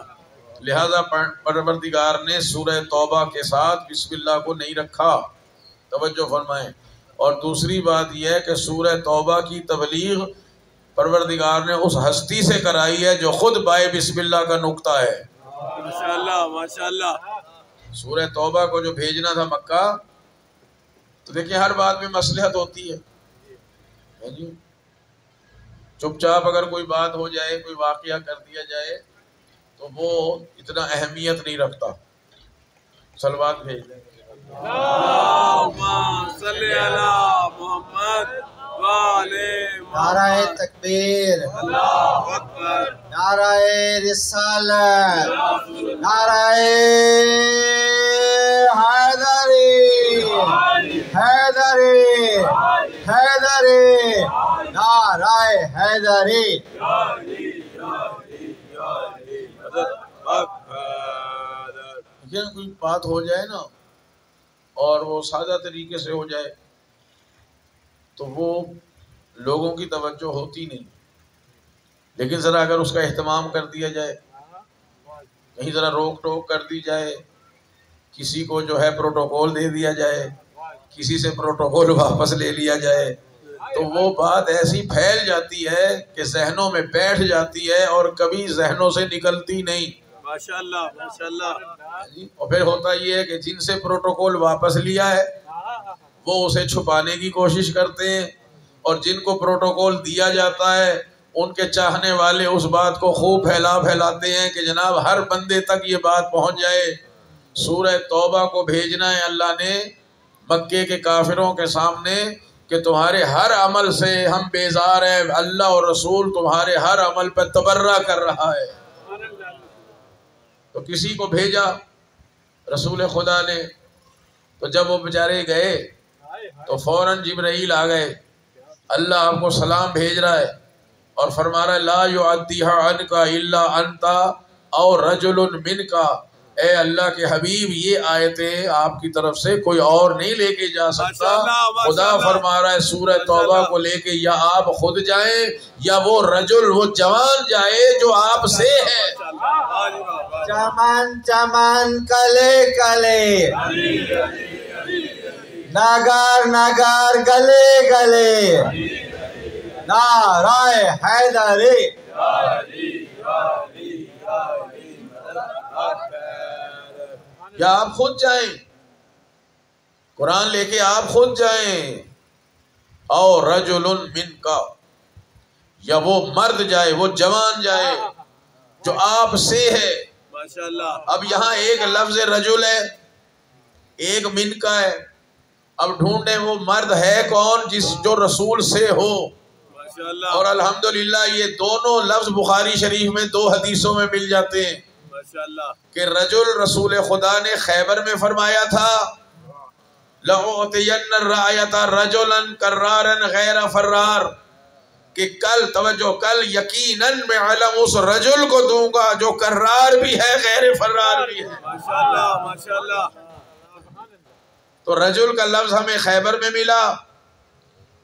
لہذا پروردگار نے سورہ توبہ کے ساتھ بسم اللہ کو نہیں رکھا. توجہ فرمائیں. اور دوسری بات یہ ہے کہ سورہ توبہ کی تبلیغ پروردگار نے اس ہستی سے کرائی ہے جو خود بائے بسم اللہ کا نقطہ ہے. ماشاءاللہ ماشاءاللہ. سورہ توبہ کو جو بھیجنا تھا مکہ، تو دیکھیں ہر بات میں مصلحت ہوتی ہے جی. چپ چاپ اگر کوئی بات ہو جائے، کوئی واقعہ کر دیا جائے تو وہ اتنا اہمیت نہیں رکھتا. صلوات بھیج دیں. اللہم صلی علی محمد وعلی نعرہ محمد. تکبیر، اللہ اکبر. نعرہ رسالت، نعرہ حیدری، حیدری، حیدری، نعرہ حیدری. لیکن کوئی بات ہو جائے نا اور وہ سادہ طریقے سے ہو جائے تو وہ لوگوں کی توجہ ہوتی نہیں. لیکن ذرا اگر اس کا اہتمام کر دیا جائے، کہیں ذرا روک ٹوک کر دی جائے، کسی کو جو ہے پروٹوکول دے دیا جائے، کسی سے پروٹوکول واپس لے لیا جائے، تو وہ بات ایسی پھیل جاتی ہے کہ ذہنوں میں بیٹھ جاتی ہے اور کبھی ذہنوں سے نکلتی نہیں. ماشاءاللہ ماشاءاللہ. اور پھر ہوتا یہ ہے کہ جن سے پروٹوکول واپس لیا ہے وہ اسے چھپانے کی کوشش کرتے ہیں، اور جن کو پروٹوکول دیا جاتا ہے ان کے چاہنے والے اس بات کو خوب پھیلاتے ہیں کہ جناب ہر بندے تک یہ بات پہنچ جائے. سورہ توبہ کو بھیجنا ہے اللہ نے مکے کے کافروں کے سامنے کہ تمہارے ہر عمل سے ہم بیزار ہیں، اللہ اور رسول تمہارے ہر عمل پہ تبرہ کر رہا ہے. تو کسی کو بھیجا رسول خدا نے، تو جب وہ بیچارے گئے تو فوراً جبرائیل آ گئے. اللہ آپ کو سلام بھیج رہا ہے اور فرما رہا ہے لا یعدیہا عنکا الا انتا او رجل منکا. اے اللہ کے حبیب یہ آیتیں آپ کی طرف سے کوئی اور نہیں لے کے جا سکتا. خدا فرما رہا ہے سورہ توبہ کو لے کے یا آپ خود جائیں یا وہ رجل، وہ جوان جائے جو آپ سے ہے. چمن چمن کلے کلے، نگار نگار گلے گلے، نعرہ حیدری. یا آپ خود جائیں، قرآن لے کے آپ خود جائیں، اور رجل منکا، یا وہ مرد جائے، وہ جوان جائے جو آپ سے ہے. ماشاءاللہ. اب یہاں ایک لفظ رجل ہے، ایک منکا ہے. اب ڈھونڈیں وہ مرد ہے کون جو رسول سے ہو. ماشاءاللہ اور الحمدللہ یہ دونوں لفظ بخاری شریف میں 2 حدیثوں میں مل جاتے ہیں ماشاءاللہ. کہ رجل رسول خدا نے خیبر میں فرمایا تھا لَأُعْطِيَنَّ الرَّايَةَ رَجُلًا كَرَّارًا غَيْرَ فَرَّارٍ، کہ کل توجہ، کل یقیناً میں علم اس رجل کو دوں گا جو کرار بھی ہے غیر فرار بھی ہے. ماشاءاللہ ماشاءاللہ. تو رجل کا لفظ ہمیں خیبر میں ملا،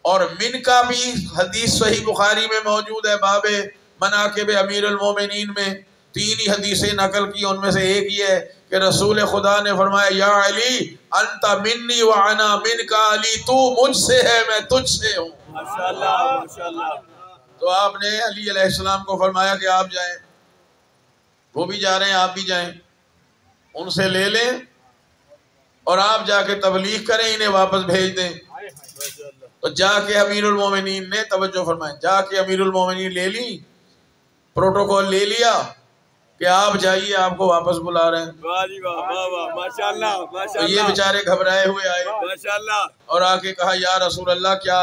اور من کا بھی حدیث صحیح بخاری میں موجود ہے باب مناقب امیر المومنین میں. 3 ہی حدیثیں نقل کی، ان میں سے ایک یہ ہے کہ رسول خدا نے فرمایا یا علی انت منی وانا من کا، علی تو مجھ سے ہے میں تجھ سے ہوں. ماشاءاللہ ماشاءاللہ. تو آپ نے علی علیہ السلام کو فرمایا کہ آپ جائیں، وہ بھی جا رہے ہیں آپ بھی جائیں، ان سے لے لیں اور آپ جا کے تبلیغ کریں، انہیں واپس بھیج دیں. تو جا کے امیر المومنین نے توجہ فرمائیں، جا کے امیر المومنین لے لی، پروٹوکول لے لیا کہ آپ جائیے، آپ کو واپس بلا رہے ہیں. واہ جی واہ واہ واہ. ماشاءاللہ تو یہ ماشاءاللہ بیچارے گھبرائے ہوئے آئے ماشاءاللہ. اور آ کے کہا یا رسول اللہ کیا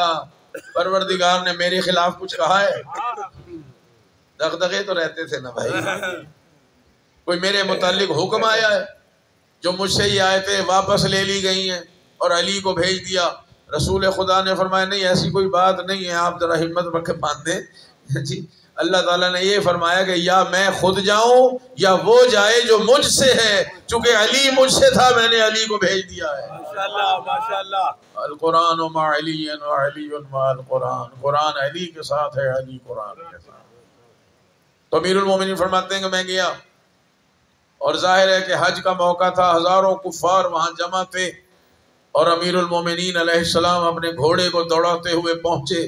پروردگار نے میرے خلاف کچھ کہا ہے؟ دغدغے تو رہتے تھے نا بھائی، کوئی میرے متعلق حکم آیا ہے؟ جو مجھ سے یہ آیتیں واپس لے لی گئی ہیں اور علی کو بھیج دیا. رسول خدا نے فرمایا نہیں ایسی کوئی بات نہیں ہے، آپ ذرا ہمت رکھ کے باندھ دیں جی. اللہ تعالیٰ نے یہ فرمایا کہ یا میں خود جاؤں یا وہ جائے جو مجھ سے ہے، چونکہ علی مجھ سے تھا میں نے علی کو بھیج دیا ہے. ماشاءاللہ ماشاءاللہ. القرآن مع علی و علی مع القرآن، قرآن علی کے ساتھ ہے، علی قرآن کے ساتھ. تو امیر المومنین فرماتے ہیں کہ میں گیا، اور ظاہر ہے کہ حج کا موقع تھا، ہزاروں کفار وہاں جمع تھے، اور امیر المومنین علیہ السلام اپنے گھوڑے کو دوڑاتے ہوئے پہنچے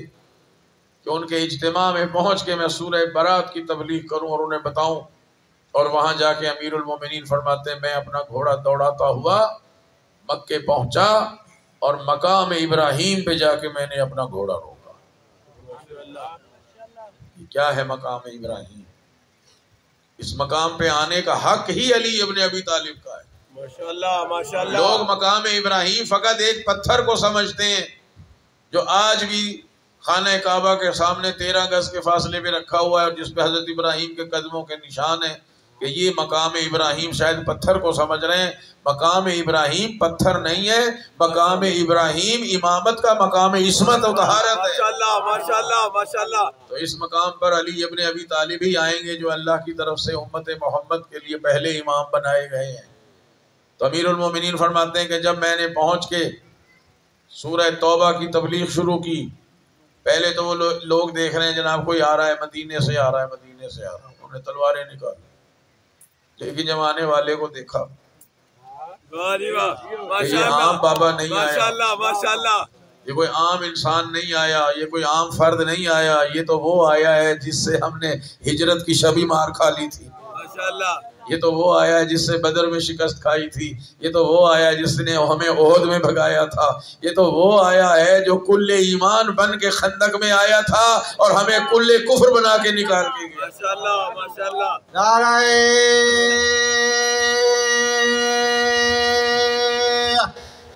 کہ ان کے اجتماع میں پہنچ کے میں سورہ برات کی تبلیغ کروں اور انہیں بتاؤں اور وہاں جا کے امیر المومنین فرماتے ہیں میں اپنا گھوڑا دوڑاتا ہوا مکے پہنچا اور مقام ابراہیم پہ جا کے میں نے اپنا گھوڑا روکا. کیا ہے مقام ابراہیم؟ اس مقام پہ آنے کا حق ہی علی ابن ابی طالب کا ہے. ماشاءاللہ ماشاءاللہ. لوگ مقام ابراہیم فقط ایک پتھر کو سمجھتے ہیں جو آج بھی خانہ کعبہ کے سامنے 13 گز کے فاصلے پہ رکھا ہوا ہے اور جس پہ حضرت ابراہیم کے قدموں کے نشان ہیں کہ یہ مقام ابراہیم. شاید پتھر کو سمجھ رہے ہیں. مقام ابراہیم پتھر نہیں ہے. مقام ابراہیم امامت کا مقام عصمت و طہارت ہے. ماشاءاللہ ماشاءاللہ ماشاءاللہ. تو اس مقام پر علی ابن ابی طالب ہی آئیں گے جو اللہ کی طرف سے امت محمد کے لیے پہلے امام بنائے گئے ہیں. تو امیر المومنین فرماتے ہیں کہ جب میں نے پہنچ کے سورہ توبہ کی تبلیغ شروع کی، پہلے تو وہ لوگ دیکھ رہے ہیں جناب کوئی آ رہا ہے مدینے سے آ رہا ہے مدینے سے آ رہا ہے. انہوں نے تلواریں نکالی، لیکن جب آنے والے کو دیکھا یہ عام بابا نہیں آیا، ماشاءاللہ ماشاءاللہ. یہ کوئی عام انسان نہیں آیا، یہ کوئی عام فرد نہیں آیا، یہ تو وہ آیا ہے جس سے ہم نے ہجرت کی شبی مار کھا لی تھی. ماشاءاللہ. یہ تو وہ آیا ہے جس سے بدر میں شکست کھائی تھی. یہ تو وہ آیا ہے جس نے ہمیں احد میں بھگایا تھا. یہ تو وہ آیا ہے جو کل ایمان بن کے خندق میں آیا تھا اور ہمیں کل کفر بنا کے نکال کے گیا. ماشاءاللہ ماشاءاللہ. نعرہ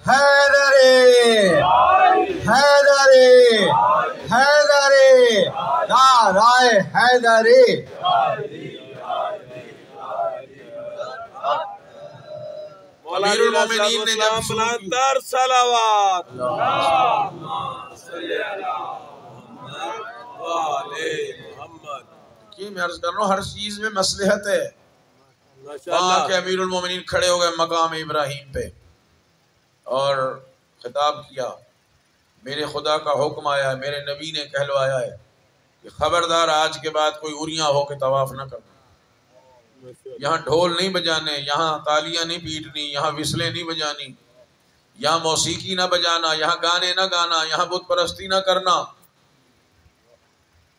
حیدری حیدری حیدری نعرہ حیدری. امیر المومنین نے جب بلند تر صلوات. کہ میں عرض کر رہا ہوں ہر چیز میں مصلحت ہے. وہاں کے امیر المومنین کھڑے ہو گئے مقام ابراہیم پہ اور خطاب کیا. میرے خدا کا حکم آیا ہے، میرے نبی نے کہلوایا ہے کہ خبردار آج کے بعد کوئی اریاں ہو کے طواف نہ کرنا. یہاں ڈھول نہیں بجانے، یہاں تالیاں نہیں پیٹنی، یہاں وصلیں نہیں بجانی، یہاں موسیقی نہ بجانا، یہاں گانے نہ گانا، یہاں بت پرستی نہ کرنا.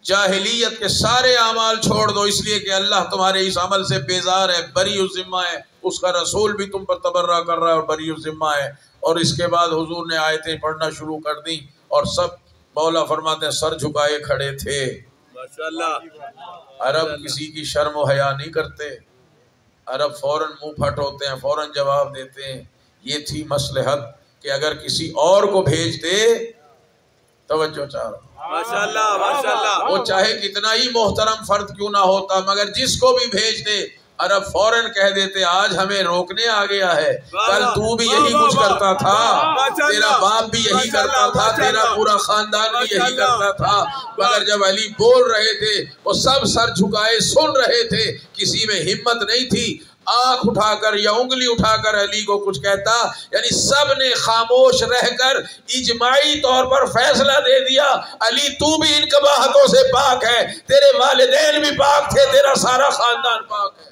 جاہلیت کے سارے اعمال چھوڑ دو، اس لیے کہ اللہ تمہارے اس عمل سے بیزار ہے، بری الذمہ ہے. اس کا رسول بھی تم پر تبرہ کر رہا ہے اور بری الذمہ ہے. اور اس کے بعد حضور نے آیتیں پڑھنا شروع کر دیں اور سب مولا فرماتے ہیں سر جھکائے کھڑے تھے. ماشاءاللہ. عرب کسی کی شرم و حیا نہیں کرتے. عرب فوراً منہ پھٹ ہوتے ہیں، فوراً جواب دیتے ہیں. یہ تھی مصلحت کہ اگر کسی اور کو بھیج دے، توجہ چاہ رہا ماشاءاللہ ماشاءاللہ. وہ چاہے کتنا ہی محترم فرد کیوں نہ ہوتا، مگر جس کو بھی بھیج دے عرب فوراً کہہ دیتے آج ہمیں روکنے آ گیا ہے، کل تو بھی یہی کچھ کرتا تھا، تیرا باپ بھی یہی کرتا تھا، تیرا پورا خاندان بھی یہی کرتا تھا. مگر جب علی بول رہے تھے وہ سب سر جھکائے سن رہے تھے، کسی میں ہمت نہیں تھی آنکھ اٹھا کر یا انگلی اٹھا کر علی کو کچھ کہتا. یعنی سب نے خاموش رہ کر اجماعی طور پر فیصلہ دے دیا علی تو بھی ان قباحتوں سے پاک ہے، تیرے والدین بھی پاک تھے، تیرا سارا خاندان پاک ہے.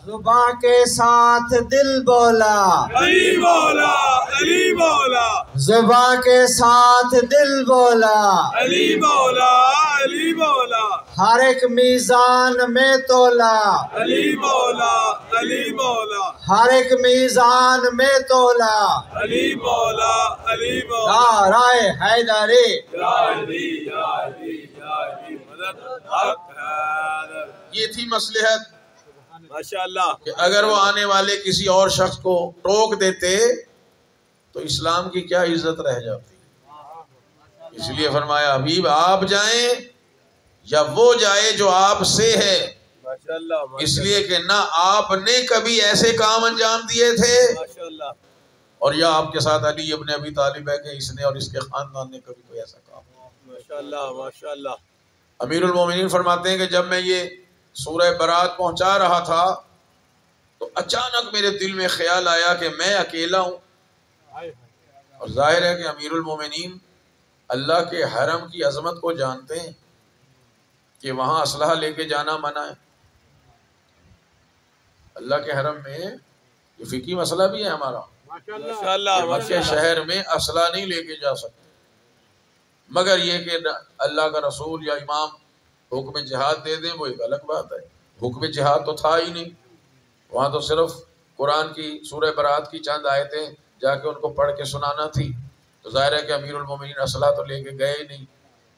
زباں کے ساتھ دل بولا، علی مولا علی مولا. زباں کے ساتھ دل بولا، علی مولا علی مولا. ہر ایک میزان میں تولا، علی مولا علی مولا. ہر ایک میزان میں تولا. علی مولا علی مولا. نعرہ حیدری. یا علی یا علی یا علی مدد حق حیدر. یہ تھی مصلحت ماشاءاللہ. کہ اگر وہ آنے والے کسی اور شخص کو ٹوک دیتے تو اسلام کی کیا عزت رہ جاتی. اس لیے فرمایا حبیب آپ جائیں یا وہ جائے جو آپ سے ہے، ماشاءاللہ. اس لیے کہ نہ آپ نے کبھی ایسے کام انجام دیے تھے ماشاءاللہ. اور یا آپ کے ساتھ علی ابن ابی طالب ہے کہ اس نے اور اس کے خاندان نے کبھی کوئی ایسا کام. ماشاءاللہ ماشاءاللہ. امیر المومنین فرماتے ہیں کہ جب میں یہ سورہ برات پہنچا رہا تھا تو اچانک میرے دل میں خیال آیا کہ میں اکیلا ہوں، اور ظاہر ہے کہ امیر المومنین اللہ کے حرم کی عظمت کو جانتے ہیں کہ وہاں اسلحہ لے کے جانا منع ہے. اللہ کے حرم میں یہ فقہی مسئلہ بھی ہے ہمارا، ماشاءاللہ مکہ شہر میں اسلحہ نہیں لے کے جا سکتے، مگر یہ کہ اللہ کا رسول یا امام حکم جہاد دے دیں وہ ایک الگ بات ہے. حکم جہاد تو تھا ہی نہیں، وہاں تو صرف قرآن کی سورہ برات کی چند آیتیں جا کے ان کو پڑھ کے سنانا تھی، تو ظاہر ہے کہ امیر المومنین اسلحہ تو لے کے گئے ہی نہیں۔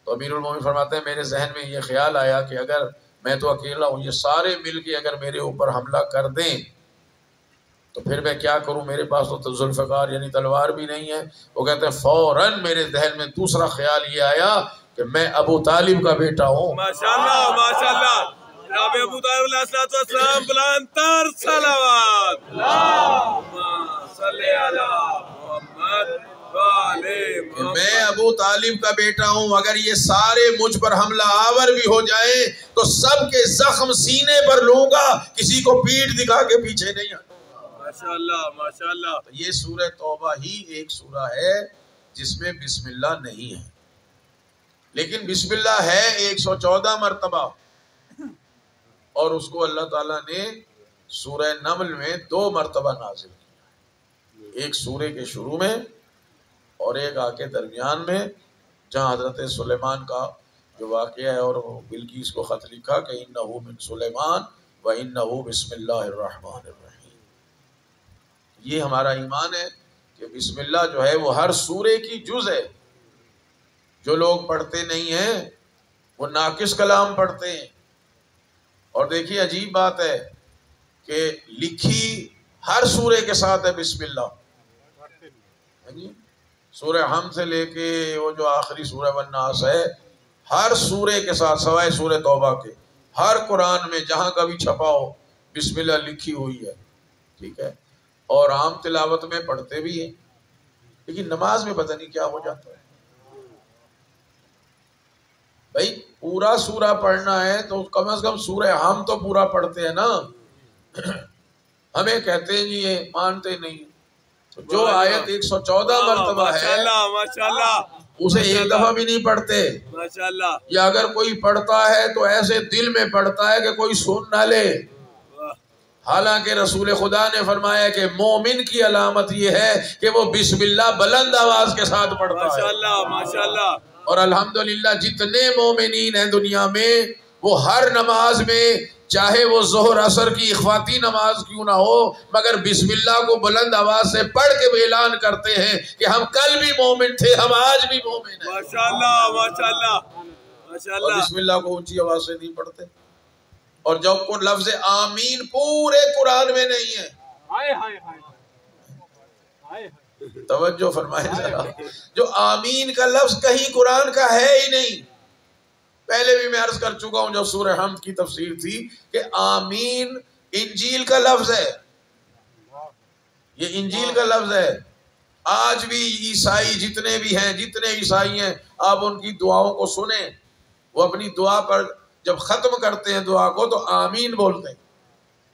تو امیر المومنین فرماتے ہیں میرے ذہن میں یہ خیال آیا کہ اگر میں تو اکیلا ہوں، یہ سارے مل کے اگر میرے اوپر حملہ کر دیں تو پھر میں کیا کروں، میرے پاس تو ذوالفقار یعنی تلوار بھی نہیں ہے۔ وہ کہتے ہیں فوراً میرے ذہن میں دوسرا خیال یہ آیا کہ میں ابو طالب کا بیٹا ہوں۔ ماشاءاللہ ماشاءاللہ، جناب ابو طالب علیہ السلام بلند تر صلوات، اللہم صلی علی محمد وعلی کہ محمد۔ میں ابو طالب کا بیٹا ہوں، اگر یہ سارے مجھ پر حملہ آور بھی ہو جائیں تو سب کے زخم سینے پر لوں گا، کسی کو پیٹھ دکھا کے پیچھے نہیں آتا۔ ماشاءاللہ ماشاءاللہ۔ یہ سورہ توبہ ہی ایک سورہ ہے جس میں بسم اللہ نہیں ہے، لیکن بسم اللہ ہے 114 مرتبہ، اور اس کو اللہ تعالیٰ نے سورہ نمل میں 2 مرتبہ نازل کیا، ایک سورہ کے شروع میں اور ایک آ کے درمیان میں، جہاں حضرت سلیمان کا جو واقعہ ہے اور بلقیس کو خط لکھا کہ اِنَّهُ مِن سلیمان وَإِنَّهُ بسم اللہ الرحمن الرحیم۔ یہ ہمارا ایمان ہے کہ بسم اللہ جو ہے وہ ہر سورے کی جز ہے۔ جو لوگ پڑھتے نہیں ہیں وہ ناقص کلام پڑھتے ہیں۔ اور دیکھیے عجیب بات ہے کہ لکھی ہر سورے کے ساتھ ہے بسم اللہ، سورہ حمد سے لے کے وہ جو آخری سورہ والناس ہے، ہر سورے کے ساتھ سوائے سورہ توبہ کے ہر قرآن میں جہاں کبھی چھپا ہو بسم اللہ لکھی ہوئی ہے، ٹھیک ہے، اور عام تلاوت میں پڑھتے بھی ہیں، لیکن نماز میں پتہ نہیں کیا ہو جاتا ہے۔ بھائی پورا سورہ پڑھنا ہے تو کم از کم سورہ حمد تو پورا پڑھتے ہیں نا، ہمیں کہتے ہیں جی یہ مانتے نہیں، جو آیت 114 مرتبہ ہے ماشاءاللہ ماشاءاللہ اسے ایک دفعہ بھی نہیں پڑھتے، ماشاءاللہ۔ یا اگر کوئی پڑھتا ہے تو ایسے دل میں پڑھتا ہے کہ کوئی سن نہ لے۔ حالانکہ رسول خدا نے فرمایا کہ مومن کی علامت یہ ہے کہ وہ بسم اللہ بلند آواز کے ساتھ پڑھتا ہے۔ ماشاءاللہ ماشاءاللہ۔ اور الحمدللہ جتنے مومنین ہیں دنیا میں وہ ہر نماز میں، چاہے وہ ظہر عصر کی اخواتی نماز کیوں نہ ہو، مگر بسم اللہ کو بلند آواز سے پڑھ کے وہ اعلان کرتے ہیں کہ ہم کل بھی مومن تھے، ہم آج بھی مومن ہیں۔ ماشاءاللہ ماشاءاللہ اور ماشاءاللہ۔ بسم اللہ کو اونچی آواز سے نہیں پڑھتے، اور جب کو لفظ آمین پورے قرآن میں نہیں ہے۔ توجہ فرمائیں ذرا، جو آمین کا لفظ کہیں قرآن کا ہے ہی نہیں۔ پہلے بھی میں عرض کر چکا ہوں جب سورہ حمد کی تفسیر تھی کہ آمین انجیل کا لفظ ہے، یہ انجیل کا لفظ ہے۔ آج بھی عیسائی جتنے بھی ہیں، جتنے عیسائی ہیں، آپ ان کی دعاؤں کو سنیں، وہ اپنی دعا پر جب ختم کرتے ہیں دعا کو تو آمین بولتے ہیں،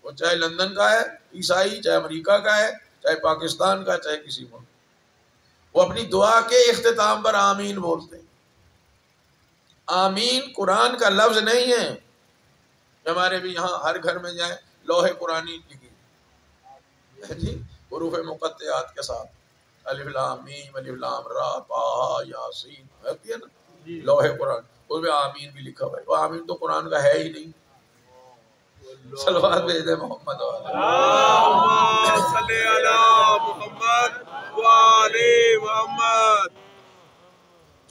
وہ چاہے لندن کا ہے عیسائی، چاہے امریکہ کا ہے، چاہے پاکستان کا، چاہے کسی ملک، وہ اپنی دعا کے اختتام پر آمین بولتے ہیں۔ آمین قرآن کا لفظ نہیں ہے۔ ہمارے بھی یہاں ہر گھر میں جائیں لوح قرآنی لکھی جی حروف مقطعات کے ساتھ، الف لام میم الف لام را طٰ یاسین ہوتی ہے نا لوح قرآن، اس میں آمین بھی لکھا ہوا ہے۔ وہ آمین تو قرآن کا ہے ہی نہیں۔ صلوات بھیج دے محمد اللہم صلی علی محمد وعلی محمد۔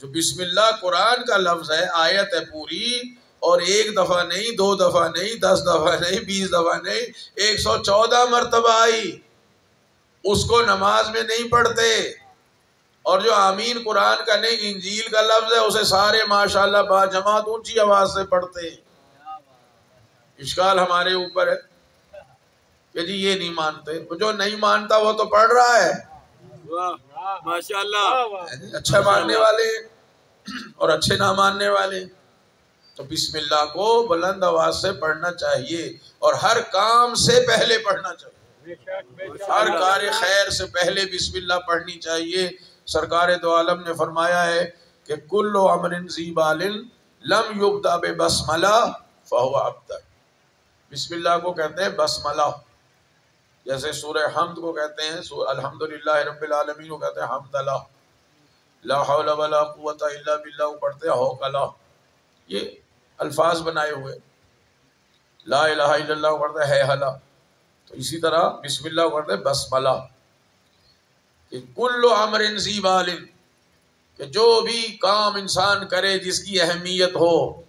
جو بسم اللہ قرآن کا لفظ ہے، آیت ہے پوری، اور ایک دفعہ نہیں، 2 دفعہ نہیں، 10 دفعہ نہیں، 20 دفعہ نہیں، 114 مرتبہ آئی، اس کو نماز میں نہیں پڑھتے۔ اور جو آمین قرآن کا نہیں انجیل کا لفظ ہے اسے سارے ماشاءاللہ با جماعت اونچی آواز سے پڑھتے ہیں۔ اشکال ہمارے اوپر ہے کہ جی یہ نہیں مانتے، جو نہیں مانتا وہ تو پڑھ رہا ہے۔ واہ ماشاءاللہ۔ اچھا ماننے والے اور اچھے نہ ماننے والے، تو بسم اللہ کو بلند آواز سے پڑھنا چاہیے، اور ہر کام سے پہلے پڑھنا چاہیے، ہر کار خیر سے پہلے بسم اللہ پڑھنی چاہیے۔ سرکار دو عالم نے فرمایا ہے کہ کل امر ذی بال لم یبدأ ببسملہ فہو ابتر۔ بسم اللہ کو کہتے ہیں بسملہ، جیسے سورہ حمد کو کہتے ہیں الحمدللہ رب العالمین کو کہتے ہیں حمدلہ، لا حول ولا قوت الا باللہ کو پڑھتے ہیں ہوکلہ، یہ الفاظ بنائے ہوئے۔ لا الہ الا اللہ کرتے ہے حلا، تو اسی طرح بسم اللہ کرتے بسملہ، کہ کل امر ذی بال، کہ جو بھی کام انسان کرے جس کی اہمیت ہو،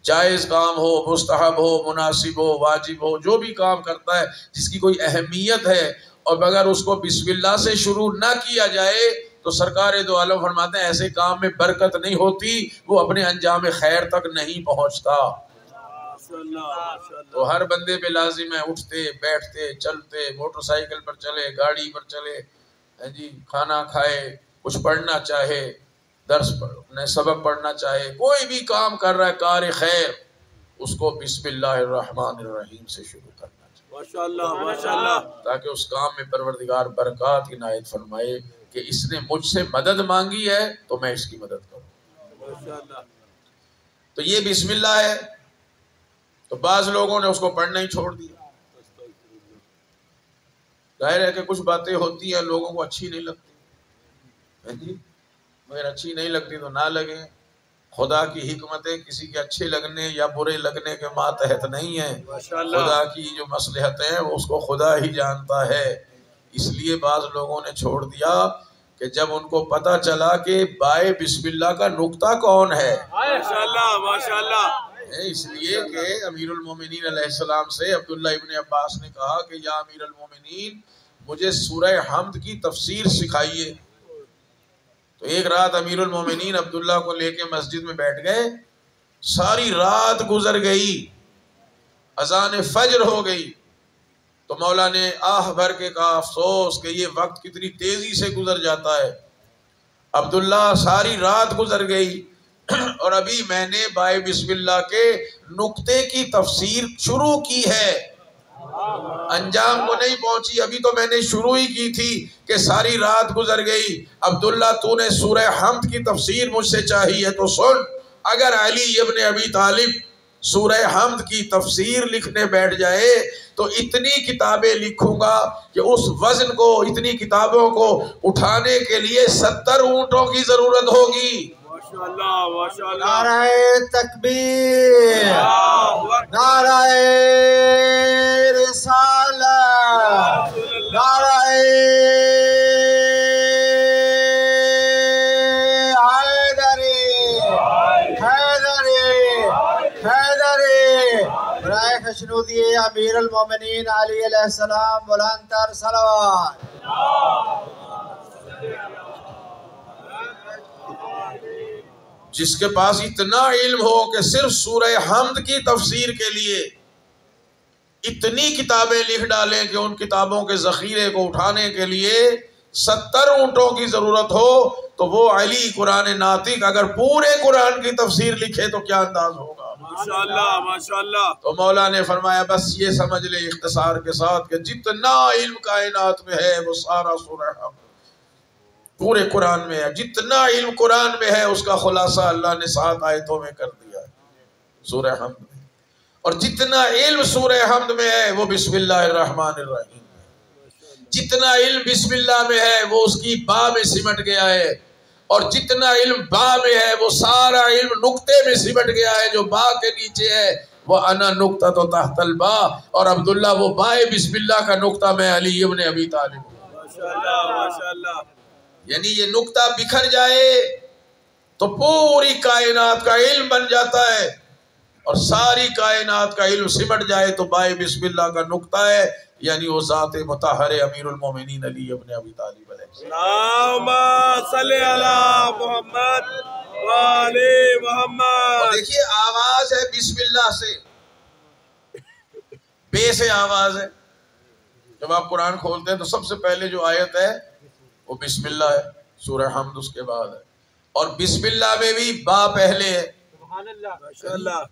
جائز کام ہو، مستحب ہو، مناسب ہو، واجب ہو، جو بھی کام کرتا ہے جس کی کوئی اہمیت ہے، اور اگر اس کو بسم اللہ سے شروع نہ کیا جائے تو سرکار دو عالم فرماتے ہیں ایسے کام میں برکت نہیں ہوتی، وہ اپنے انجام خیر تک نہیں پہنچتا۔ تو ہر بندے پہ لازم ہے اٹھتے بیٹھتے چلتے، موٹر سائیکل پر چلے، گاڑی پر چلے، جی کھانا کھائے، کچھ پڑھنا چاہے، درس پڑھنا، سبق پڑھنا چاہے، کوئی بھی کام کر رہا ہے کار خیر، اس کو بسم اللہ الرحمن الرحیم سے شروع کرنا چاہیے، ماشاءاللہ ماشاءاللہ، تاکہ اس کام میں پروردگار برکات عنایت فرمائے کہ اس نے مجھ سے مدد مانگی ہے تو میں اس کی مدد کروں۔ ماشاءاللہ، تو یہ بسم اللہ ہے، تو بعض لوگوں نے اس کو پڑھنا ہی چھوڑ دیا۔ ظاہر ہے کہ کچھ باتیں ہوتی ہیں لوگوں کو اچھی نہیں لگتی، جی مگر اچھی نہیں لگتی تو نہ لگے، خدا کی حکمتیں کسی کے اچھے لگنے یا برے لگنے کے ماتحت نہیں ہیں، خدا کی جو مصلحتیں ہیں وہ اس کو خدا ہی جانتا ہے۔ اس لیے بعض لوگوں نے چھوڑ دیا کہ جب ان کو پتہ چلا کہ بائے بسم اللہ کا نقطہ کون ہے، ماشاءاللہ ماشاءاللہ، اس لیے کہ امیر المومنین علیہ السلام سے عبداللہ ابن عباس نے کہا کہ یا امیر المومنین مجھے سورہ حمد کی تفسیر سکھائیے۔ تو ایک رات امیر المومنین عبداللہ کو لے کے مسجد میں بیٹھ گئے، ساری رات گزر گئی، اذان فجر ہو گئی، تو مولا نے آہ بھر کے کہا افسوس کہ یہ وقت کتنی تیزی سے گزر جاتا ہے، عبداللہ ساری رات گزر گئی اور ابھی میں نے بائے بسم اللہ کے نقطے کی تفسیر شروع کی ہے، انجام کو نہیں پہنچی، ابھی تو میں نے شروع ہی کی تھی کہ ساری رات گزر گئی۔ عبداللہ تو نے سورہ حمد کی تفسیر مجھ سے چاہی ہے تو سن، اگر علی ابن ابی طالب سورہ حمد کی تفسیر لکھنے بیٹھ جائے تو اتنی کتابیں لکھوں گا کہ اس وزن کو، اتنی کتابوں کو اٹھانے کے لیے 70 اونٹوں کی ضرورت ہوگی۔ ماشاءاللہ ماشاءاللہ، نعرہ تکبیر، نعرہ رسالت، نعرہ حیدری، حیدری، حیدری، برائے خشنودی امیر المومنین علی علیہ السلام بلند تر صلوات۔ جس کے پاس اتنا علم ہو کہ صرف سورہ حمد کی تفسیر کے لیے اتنی کتابیں لکھ ڈالیں کہ ان کتابوں کے ذخیرے کو اٹھانے کے لیے 70 اونٹوں کی ضرورت ہو، تو وہ علی قرآن ناطق اگر پورے قرآن کی تفسیر لکھے تو کیا انداز ہوگا۔ ماشاءاللہ ماشاءاللہ، تو مولا نے فرمایا بس یہ سمجھ لے اختصار کے ساتھ کہ جتنا علم کائنات میں ہے وہ سارا سورہ حمد پورے قرآن میں ہے، جتنا علم قرآن میں ہے اس کا خلاصہ اللہ نے 7 آیتوں میں کر دیا ہے سورہ حمد میں، اور جتنا علم سورہ حمد میں ہے وہ بسم اللہ الرحمن الرحیم ہے، جتنا علم بسم اللہ میں ہے وہ اس کی با میں سمٹ گیا ہے، اور جتنا علم با میں ہے وہ سارا علم نقطے میں سمٹ گیا ہے جو با کے نیچے ہے، وہ انا نقطہ تو تحت البا، اور عبداللہ وہ بائے بسم اللہ کا نقطہ میں علی ابن ابی طالب ہوں۔ ماشاءاللہ ماشاءاللہ، یعنی یہ نقطہ بکھر جائے تو پوری کائنات کا علم بن جاتا ہے، اور ساری کائنات کا علم سمٹ جائے تو بائے بسم اللہ کا نقطہ ہے، یعنی وہ ذات مطہر امیر المومنین علی ابن ابی طالب علیہ السلام۔ اللہم صلی علی محمد وآل محمد۔ دیکھیے آواز ہے بسم اللہ سے، بے سے آواز ہے، جب آپ قرآن کھولتے ہیں تو سب سے پہلے جو آیت ہے وہ بسم اللہ ہے، سورہ حمد اس کے بعد ہے، اور بسم اللہ میں بھی با پہلے ہے، ماشاءاللہ،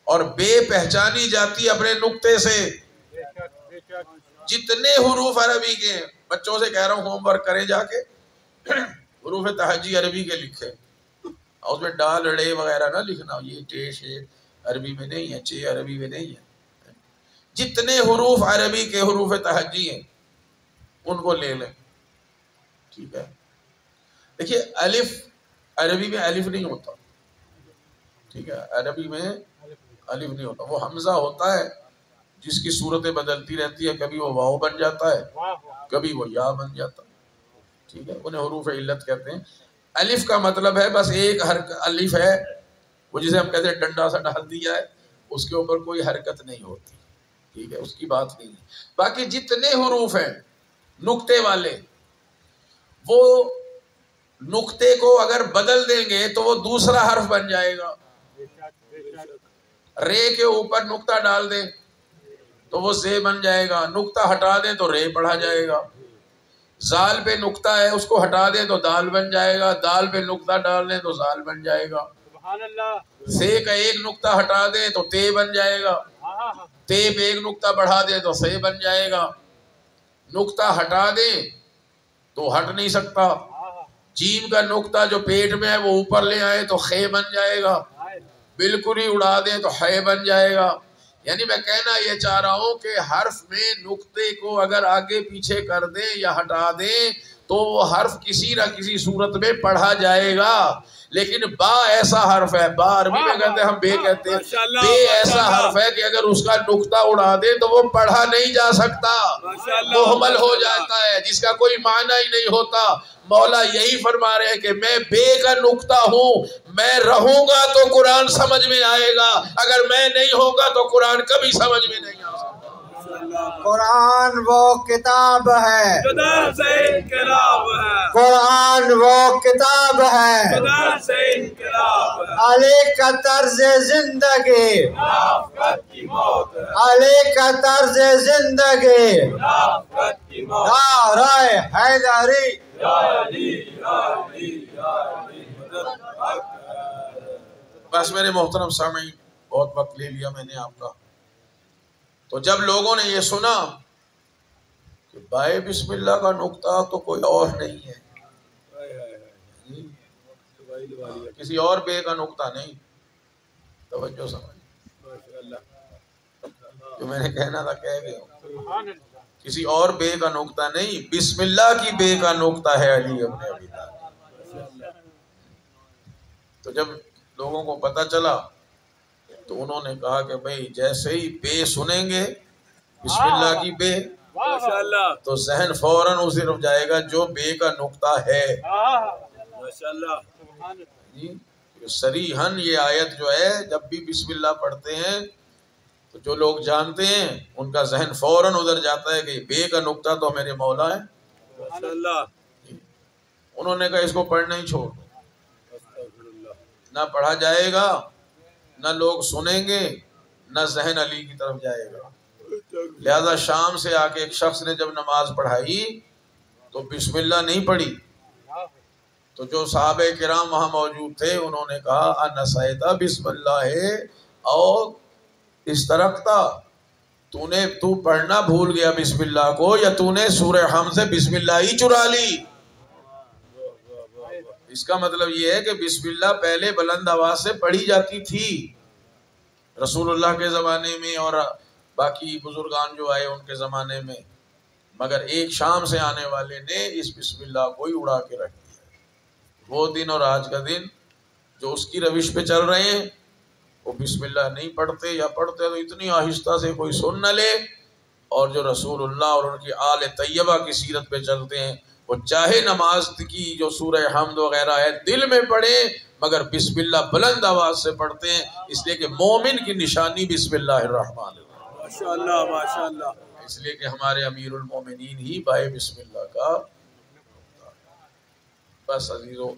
اور بے پہچانی جاتی اپنے نقطے سے۔ جتنے حروف عربی کے ہیں، بچوں سے کہہ رہا ہوں ہوم ورک کریں جا کے، حروف تہجی عربی کے لکھیں، اور اس میں ڈال ڑے وغیرہ نہ لکھنا، یہ ٹے شے عربی میں نہیں ہے، چے عربی میں نہیں ہے، جتنے حروف عربی کے حروف تہجی ہیں ان کو لے لیں، ٹھیک ہے۔ دیکھیے الف عربی میں الف نہیں ہوتا، ٹھیک ہے، عربی میں الف نہیں ہوتا، وہ حمزہ ہوتا ہے جس کی صورتیں بدلتی رہتی ہے، کبھی وہ واو بن جاتا ہے، کبھی وہ یا بن جاتا ہے، ٹھیک ہے، انہیں حروف علت کہتے ہیں۔ الف کا مطلب ہے بس ایک الف ہے، وہ جسے ہم کہتے ہیں ڈنڈا سا ڈال دیا ہے، اس کے اوپر کوئی حرکت نہیں ہوتی، ٹھیک ہے، اس کی بات نہیں ہے۔ باقی جتنے حروف ہیں نقطے والے، وہ نقطے کو اگر بدل دیں گے تو وہ دوسرا حرف بن جائے گا۔ رے کے اوپر نقطہ ڈال دیں تو وہ زے بن جائے گا، نقطہ ہٹا دیں تو رے پڑھا جائے گا۔ زال پہ نقطہ ہے، اس کو ہٹا دیں تو دال بن جائے گا، دال پہ نقطہ ڈال دیں تو زال بن جائے گا۔ سے کا ایک نقطہ ہٹا دیں تو تے بن جائے گا، تے پہ ایک نقطہ بڑھا دیں تو سے بن جائے گا۔ نقطہ ہٹا دیں تو ہٹ نہیں سکتا۔ جیم کا نقطہ جو پیٹ میں ہے وہ اوپر لے آئے تو خے بن جائے گا، بالکل ہی اڑا دیں تو حے بن جائے گا۔ یعنی میں کہنا یہ چاہ رہا ہوں کہ حرف میں نقطے کو اگر آگے پیچھے کر دیں یا ہٹا دیں تو وہ حرف کسی نہ کسی صورت میں پڑھا جائے گا۔ لیکن با ایسا حرف ہے، با عربی میں کہتے ہیں، ہم بے کہتے ہیں، بے ایسا حرف ہے کہ اگر اس کا نقطہ اڑا دے تو وہ پڑھا نہیں جا سکتا، مہمل ہو جاتا ہے، جس کا کوئی معنی ہی نہیں ہوتا۔ مولا یہی فرما رہے ہیں کہ میں بے کا نقطہ ہوں، میں رہوں گا تو قرآن سمجھ میں آئے گا، اگر میں نہیں ہوگا تو قرآن کبھی سمجھ میں نہیں آ سکتا۔ قرآن وہ کتاب ہے، کتاب سے انقلاب ہے، قرآن وہ کتاب ہے، کتاب سے انقلاب ہے، علی کا طرز زندگی، منافقت کی موت ہے، علی کا طرز زندگی، منافقت کی موت ہے۔ نعرہ حیدری۔ یا علی یا علی یا علی، مدد حق ہے۔ بس میرے محترم سامعین، بہت وقت لے لیا میں نے آپ کا۔ تو جب لوگوں نے یہ سنا کہ بائے بسم اللہ کا نقطہ تو کوئی اور نہیں ہے، کسی اور بے کا نقطہ نہیں، توجہ سمجھ، جو میں نے کہنا تھا کہہ گیا ہوں، کسی اور بے کا نقطہ نہیں، بسم اللہ کی بے کا نقطہ ہے علی ابن ابی طالب۔ تو جب لوگوں کو پتہ چلا تو انہوں نے کہا کہ بھئی جیسے ہی بے سنیں گے، بسم اللہ کی بے، ماشاءاللہ تو ذہن فوراً اس طرف جائے گا جو بے کا نقطہ ہے۔ ماشاءاللہ، صریحاً یہ آیت جو ہے جب بھی بسم اللہ پڑھتے ہیں تو جو لوگ جانتے ہیں ان کا ذہن فوراً ادھر جاتا ہے کہ بے کا نقطہ تو میرے مولا ہے۔ ماشاءاللہ، انہوں نے کہا اس کو پڑھنا ہی چھوڑ دو، نہ پڑھا جائے گا، نہ لوگ سنیں گے، نہ ذہن علی کی طرف جائے گا۔ لہذا شام سے آ کے ایک شخص نے جب نماز پڑھائی تو بسم اللہ نہیں پڑھی، تو جو صحابہ کرام وہاں موجود تھے انہوں نے کہا انسیتا بسم اللہ اور استرقتا، تو پڑھنا بھول گیا بسم اللہ کو، یا تو نے سورہ حمد سے بسم اللہ ہی چرا لی۔ اس کا مطلب یہ ہے کہ بسم اللہ پہلے بلند آواز سے پڑھی جاتی تھی رسول اللہ کے زمانے میں اور باقی بزرگان جو آئے ان کے زمانے میں، مگر ایک شام سے آنے والے نے اس بسم اللہ کو ہی اڑا کے رکھ دیا۔ وہ دن اور آج کا دن جو اس کی روش پہ چل رہے ہیں وہ بسم اللہ نہیں پڑھتے، یا پڑھتے تو اتنی آہستہ سے کوئی سن نہ لے، اور جو رسول اللہ اور ان کی آل طیبہ کی سیرت پہ چلتے ہیں وہ چاہے نماز کی جو سورہ حمد وغیرہ ہے دل میں پڑھیں مگر بسم اللہ بلند آواز سے پڑھتے ہیں، اس لیے کہ مومن کی نشانی بسم اللہ الرحمن الرحیم، ماشاءاللہ، ماشاءاللہ، اس لیے کہ ہمارے امیر المومنین ہی بائے بسم اللہ کا۔ بس عزیزو،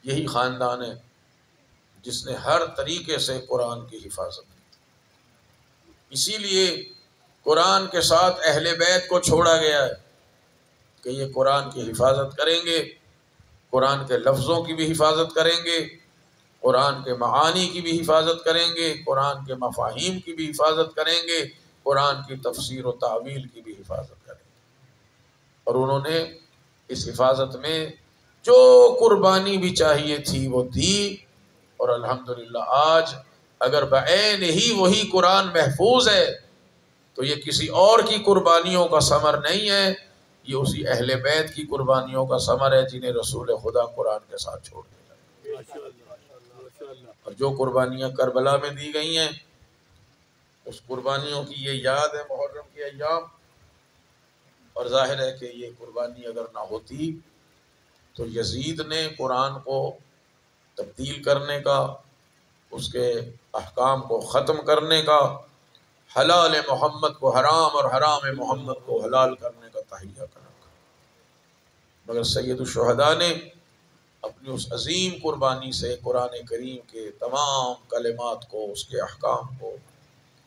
یہی خاندان ہے جس نے ہر طریقے سے قرآن کی حفاظت کی، اسی لیے قرآن کے ساتھ اہل بیت کو چھوڑا گیا ہے کہ یہ قرآن کی حفاظت کریں گے، قرآن کے لفظوں کی بھی حفاظت کریں گے، قرآن کے معانی کی بھی حفاظت کریں گے، قرآن کے مفاہیم کی بھی حفاظت کریں گے، قرآن کی تفسیر و تعویل کی بھی حفاظت کریں گے۔ اور انہوں نے اس حفاظت میں جو قربانی بھی چاہیے تھی وہ دی، اور الحمدللہ آج اگر بعین ہی وہی قرآن محفوظ ہے تو یہ کسی اور کی قربانیوں کا ثمر نہیں ہے، یہ اسی اہل بیت کی قربانیوں کا ثمر ہے جنہیں رسول خدا قرآن کے ساتھ چھوڑ دیا۔ اور جو قربانیاں کربلا میں دی گئی ہیں اس قربانیوں کی یہ یاد ہے محرم کے ایام، اور ظاہر ہے کہ یہ قربانی اگر نہ ہوتی تو یزید نے قرآن کو تبدیل کرنے کا، اس کے احکام کو ختم کرنے کا، حلال محمد کو حرام اور حرام محمد کو حلال کرنے کا تہیہ کر رکھا، مگر سید الشہداء نے اپنی اس عظیم قربانی سے قرآن کریم کے تمام کلمات کو، اس کے احکام کو،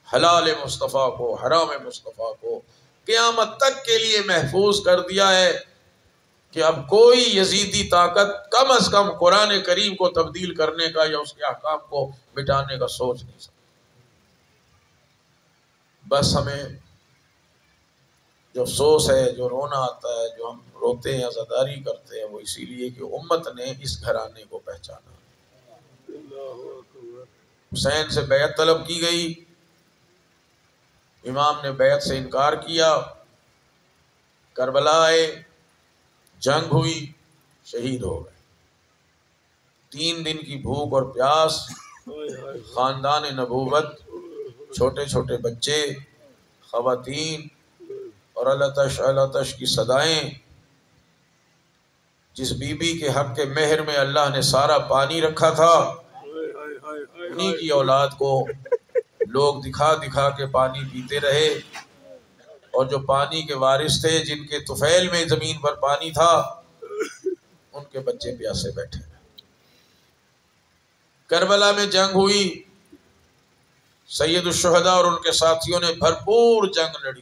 حلال مصطفیٰ کو حرام مصطفیٰ کو قیامت تک کے لیے محفوظ کر دیا ہے کہ اب کوئی یزیدی طاقت کم از کم قرآن کریم کو تبدیل کرنے کا یا اس کے احکام کو مٹانے کا سوچ نہیں سکتا۔ بس ہمیں جو افسوس ہے، جو رونا آتا ہے، جو ہم روتے ہیں، عزاداری کرتے ہیں، وہ اسی لیے کہ امت نے اس گھرانے کو پہچانا۔ حسین سے بیعت طلب کی گئی، امام نے بیعت سے انکار کیا، کربلا آئے، جنگ ہوئی، شہید ہو گئے۔ 3 دن کی بھوک اور پیاس، خاندان نبوت، چھوٹے چھوٹے بچے، خواتین، اور اللہ تش کی صدائیں۔ جس بی بی کے حق کے مہر میں اللہ نے سارا پانی رکھا تھا، انہی کی اولاد کو لوگ دکھا دکھا کے پانی پیتے رہے، اور جو پانی کے وارث تھے، جن کے طفیل میں زمین پر پانی تھا، ان کے بچے پیاسے بیٹھے۔ کربلا میں جنگ ہوئی، سید الشہداء اور ان کے ساتھیوں نے بھرپور جنگ لڑی۔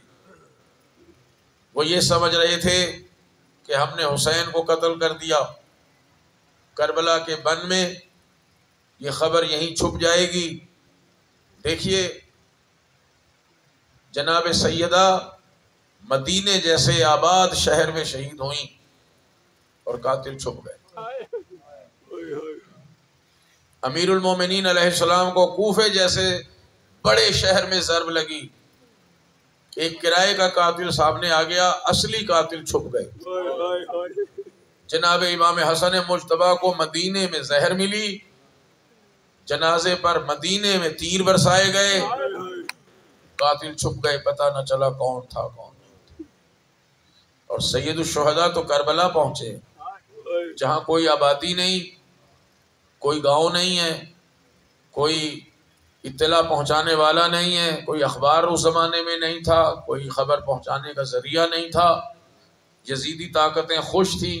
وہ یہ سمجھ رہے تھے کہ ہم نے حسین کو قتل کر دیا، کربلا کے بن میں یہ خبر یہیں چھپ جائے گی۔ دیکھیے جناب سیدہ مدینے جیسے آباد شہر میں شہید ہوئیں اور قاتل چھپ گئے۔ امیر المومنین علیہ السلام کو کوفے جیسے بڑے شہر میں ضرب لگی، ایک کرائے کا قاتل سامنے آ گیا، اصلی قاتل چھپ گئے۔ جناب امام حسن مجتبیٰ کو مدینے میں زہر ملی، جنازے پر مدینے میں تیر برسائے گئے، قاتل چھپ گئے، پتہ نہ چلا کون تھا کون نہیں۔ اور سید الشہداء تو کربلا پہنچے، جہاں کوئی آبادی نہیں، کوئی گاؤں نہیں ہے، کوئی اطلاع پہنچانے والا نہیں ہے، کوئی اخبار اس زمانے میں نہیں تھا، کوئی خبر پہنچانے کا ذریعہ نہیں تھا۔ یزیدی طاقتیں خوش تھیں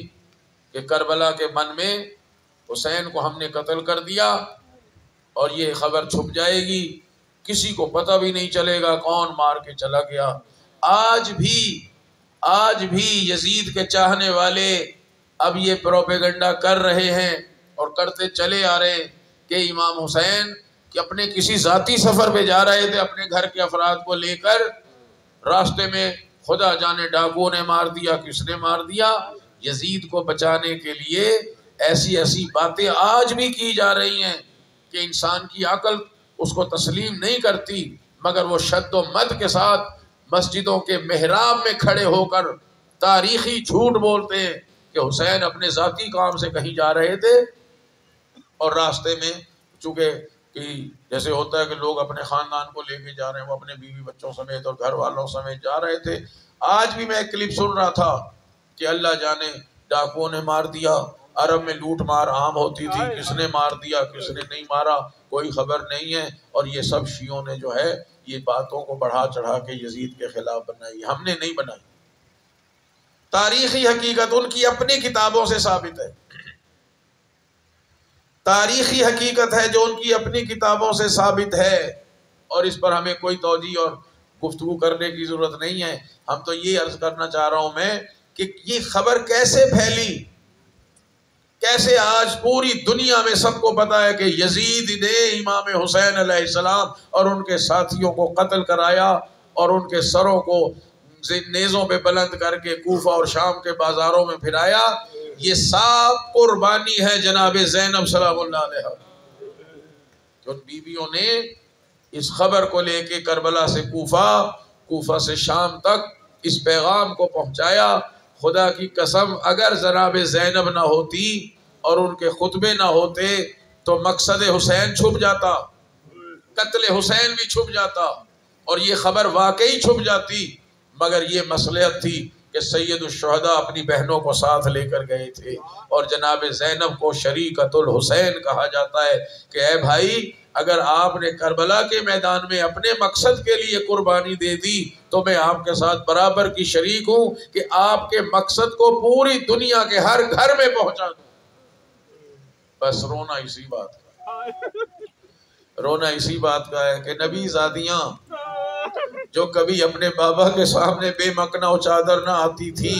کہ کربلا کے من میں حسین کو ہم نے قتل کر دیا اور یہ خبر چھپ جائے گی، کسی کو پتہ بھی نہیں چلے گا کون مار کے چلا گیا۔ آج بھی یزید کے چاہنے والے اب یہ پروپیگنڈا کر رہے ہیں اور کرتے چلے آ رہے ہیں کہ امام حسین کہ اپنے کسی ذاتی سفر پہ جا رہے تھے، اپنے گھر کے افراد کو لے کر، راستے میں خدا جانے ڈاکوؤں نے مار دیا، کس نے مار دیا۔ یزید کو بچانے کے لیے ایسی ایسی باتیں آج بھی کی جا رہی ہیں کہ انسان کی عقل اس کو تسلیم نہیں کرتی، مگر وہ شد و مد کے ساتھ مسجدوں کے محراب میں کھڑے ہو کر تاریخی جھوٹ بولتے ہیں کہ حسین اپنے ذاتی کام سے کہیں جا رہے تھے اور راستے میں چونکہ کہ جیسے ہوتا ہے کہ لوگ اپنے خاندان کو لے کے جا رہے ہیں، وہ اپنے بیوی بچوں سمیت اور گھر والوں سمیت جا رہے تھے۔ آج بھی میں ایک کلپ سن رہا تھا کہ اللہ جانے ڈاکوؤں نے مار دیا، عرب میں لوٹ مار عام ہوتی تھی، کس نے مار دیا کس نے نہیں مارا کوئی خبر نہیں ہے، اور یہ سب شیعوں نے جو ہے یہ باتوں کو بڑھا چڑھا کے یزید کے خلاف بنائی، ہم نے نہیں بنائی۔ تاریخی حقیقت ان کی اپنی کتابوں سے ثابت ہے، تاریخی حقیقت ہے جو ان کی اپنی کتابوں سے ثابت ہے، اور اس پر ہمیں کوئی توجیہ اور گفتگو کرنے کی ضرورت نہیں ہے۔ ہم تو یہ عرض کرنا چاہ رہا ہوں میں کہ یہ خبر کیسے پھیلی، کیسے آج پوری دنیا میں سب کو پتا ہے کہ یزید نے امام حسین علیہ السلام اور ان کے ساتھیوں کو قتل کرایا اور ان کے سروں کو نیزوں پہ بلند کر کے کوفہ اور شام کے بازاروں میں پھرایا۔ یہ صاف قربانی ہے جناب زینب سلام اللہ علیہا، ان بیویوں نے اس خبر کو لے کے کربلا سے کوفہ سے شام تک اس پیغام کو پہنچایا۔ خدا کی قسم اگر جناب زینب نہ ہوتی اور ان کے خطبے نہ ہوتے تو مقصد حسین چھپ جاتا، قتل حسین بھی چھپ جاتا اور یہ خبر واقعی چھپ جاتی، مگر یہ مصلحت تھی کہ سید الشہداء اپنی بہنوں کو ساتھ لے کر گئے تھے، اور جناب زینب کو شریکۃ الحسین کہا جاتا ہے کہ اے بھائی اگر آپ نے کربلا کے میدان میں اپنے مقصد کے لیے قربانی دے دی تو میں آپ کے ساتھ برابر کی شریک ہوں کہ آپ کے مقصد کو پوری دنیا کے ہر گھر میں پہنچا دوں۔ بس رونا اسی بات کا، رونا اسی بات کا ہے کہ نبی زادیاں جو کبھی اپنے بابا کے سامنے بے مکنا و چادر نہ آتی تھی،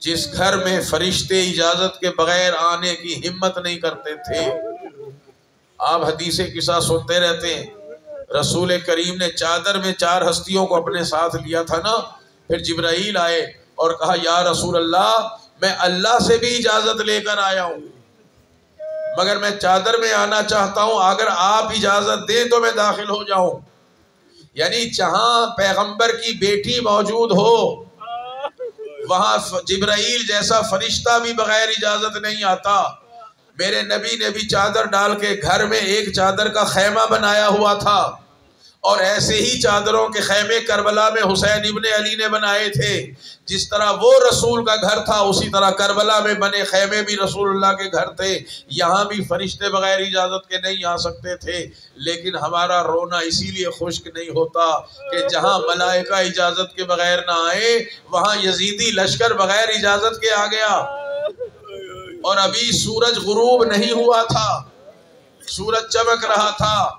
جس گھر میں فرشتے اجازت کے بغیر آنے کی ہمت نہیں کرتے تھے، آپ حدیث قصہ سنتے رہتے ہیں، رسول کریم نے چادر میں 4 ہستیوں کو اپنے ساتھ لیا تھا نا، پھر جبرائیل آئے اور کہا یا رسول اللہ میں اللہ سے بھی اجازت لے کر آیا ہوں، مگر میں چادر میں آنا چاہتا ہوں، اگر آپ اجازت دیں تو میں داخل ہو جاؤں۔ یعنی جہاں پیغمبر کی بیٹی موجود ہو وہاں جبرائیل جیسا فرشتہ بھی بغیر اجازت نہیں آتا۔ میرے نبی نے بھی چادر ڈال کے گھر میں ایک چادر کا خیمہ بنایا ہوا تھا، اور ایسے ہی چادروں کے خیمے کربلا میں حسین ابن علی نے بنائے تھے۔ جس طرح وہ رسول کا گھر تھا اسی طرح کربلا میں بنے خیمے بھی رسول اللہ کے گھر تھے، یہاں بھی فرشتے بغیر اجازت کے نہیں آ سکتے تھے۔ لیکن ہمارا رونا اسی لیے خشک نہیں ہوتا کہ جہاں ملائکہ اجازت کے بغیر نہ آئے وہاں یزیدی لشکر بغیر اجازت کے آ گیا، اور ابھی سورج غروب نہیں ہوا تھا، سورج چمک رہا تھا،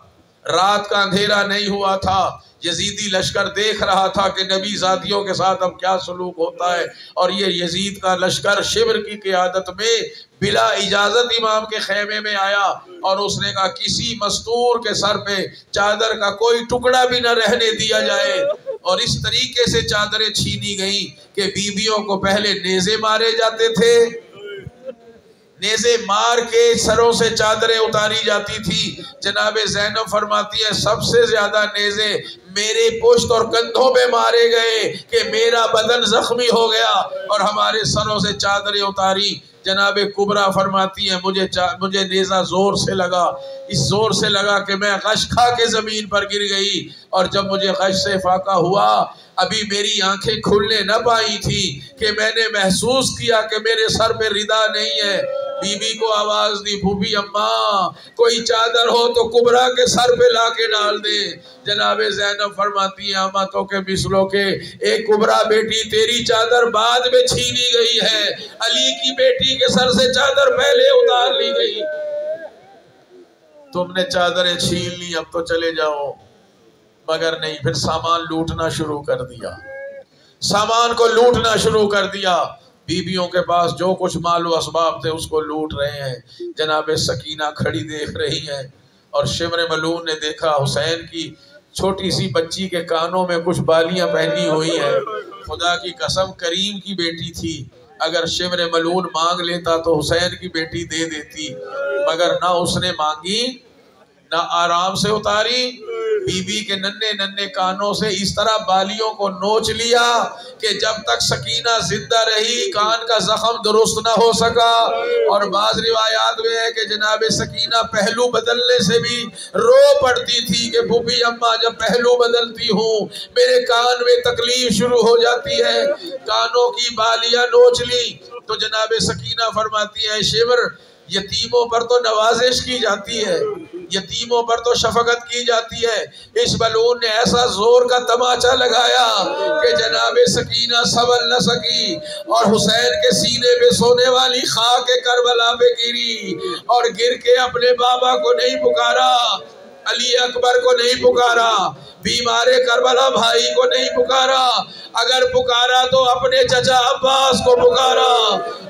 رات کا اندھیرا نہیں ہوا تھا، یزیدی لشکر دیکھ رہا تھا کہ نبی زادیوں کے ساتھ اب کیا سلوک ہوتا ہے، اور یہ یزید کا لشکر شبر کی قیادت میں بلا اجازت امام کے خیمے میں آیا، اور اس نے کہا کسی مستور کے سر پہ چادر کا کوئی ٹکڑا بھی نہ رہنے دیا جائے، اور اس طریقے سے چادریں چھینی گئیں کہ بیویوں کو پہلے نیزے مارے جاتے تھے، نیزے مار کے سروں سے چادریں اتاری جاتی تھی۔ جناب زینب فرماتی ہے سب سے زیادہ نیزے میرے پشت اور کندھوں پہ مارے گئے کہ میرا بدن زخمی ہو گیا اور ہمارے سروں سے چادریں اتاری۔ جناب کبریٰ فرماتی ہے مجھے نیزہ زور سے لگا، اس زور سے لگا کہ میں غش کھا کے زمین پر گر گئی، اور جب مجھے غش سے فاقہ ہوا ابھی میری آنکھیں کھلنے نہ پائی تھی کہ میں نے محسوس کیا کہ میرے سر پہ ردا نہیں ہے۔ بی بی کو آواز دی پھوپھی اماں کوئی چادر ہو تو کبریٰ کے سر پہ لا کے ڈال دے۔ جناب زینب فرماتی ہیں امتوں کے مثلوں کے ایک کبریٰ بیٹی تیری چادر بعد میں چھینی گئی ہے، علی کی بیٹی کے سر سے چادر پہلے اتار لی گئی، تم نے چادریں چھین لی اب تو چلے جاؤ، مگر نہیں، پھر سامان لوٹنا شروع کر دیا، سامان کو لوٹنا شروع کر دیا، بیویوں کے پاس جو کچھ مال و اسباب تھے اس کو لوٹ رہے ہیں۔ جناب سکینہ کھڑی دیکھ رہی ہیں، اور شمر ملعون نے دیکھا حسین کی چھوٹی سی بچی کے کانوں میں کچھ بالیاں پہنی ہوئی ہیں، خدا کی قسم کریم کی بیٹی تھی، اگر شمر ملعون مانگ لیتا تو حسین کی بیٹی دے دیتی، مگر نہ اس نے مانگی نہ آرام سے اتاری، بی بی کے ننھے ننھے کانوں سے اس طرح بالیوں کو نوچ لیا کہ جب تک سکینہ زندہ رہی کان کا زخم درست نہ ہو سکا، اور بعض روایات میں ہے کہ جناب سکینہ پہلو بدلنے سے بھی رو پڑتی تھی کہ پھوپھی اماں جب پہلو بدلتی ہوں میرے کان میں تکلیف شروع ہو جاتی ہے، کانوں کی بالیاں نوچ لی۔ تو جناب سکینہ فرماتی ہے شمر یتیموں پر تو نوازش کی جاتی ہے، یتیموں پر تو شفقت کی جاتی ہے، اس ملعون نے ایسا زور کا تماچا لگایا کہ جناب سکینہ سنبھل نہ سکی، اور حسین کے سینے پہ سونے والی خاک کربلا پہ گری، اور گر کے اپنے بابا کو نہیں پکارا، علی اکبر کو نہیں پکارا، بیمار کربلا بھائی کو نہیں پکارا، اگر پکارا تو اپنے چچا عباس کو پکارا،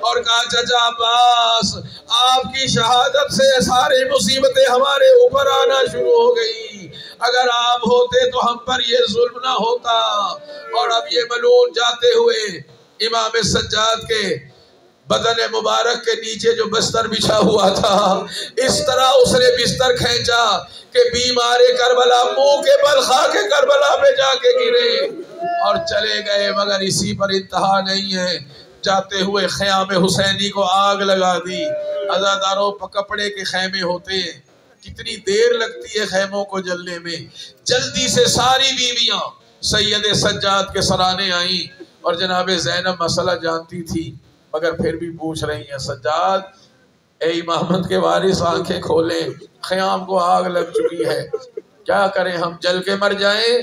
اور کہا چچا عباس آپ کی شہادت سے ساری مصیبتیں ہمارے اوپر آنا شروع ہو گئی، اگر آپ ہوتے تو ہم پر یہ ظلم نہ ہوتا۔ اور اب یہ ملعون جاتے ہوئے امام سجاد کے بدن مبارک کے نیچے جو بستر بچھا ہوا تھا اس طرح اس نے بستر کھینچا کہ بیمار کربلا منہ کے بل خاک کربلا پہ جا کے گرے اور چلے گئے، مگر اسی پر انتہا نہیں ہے۔ جاتے ہوئے خیام حسینی کو آگ لگا دی۔ عزاداروں کپڑے کے خیمے ہوتے ہیں، کتنی دیر لگتی ہے خیموں کو جلنے میں۔ جلدی سے ساری بیویاں سید سجاد کے سرانے آئیں اور جناب زینب مسئلہ جانتی تھی مگر پھر بھی پوچھ رہی ہیں سجاد اے امامت کے وارث آنکھیں کھولیں، خیام کو آگ لگ چکی ہے، کیا کریں ہم جل کے مر جائیں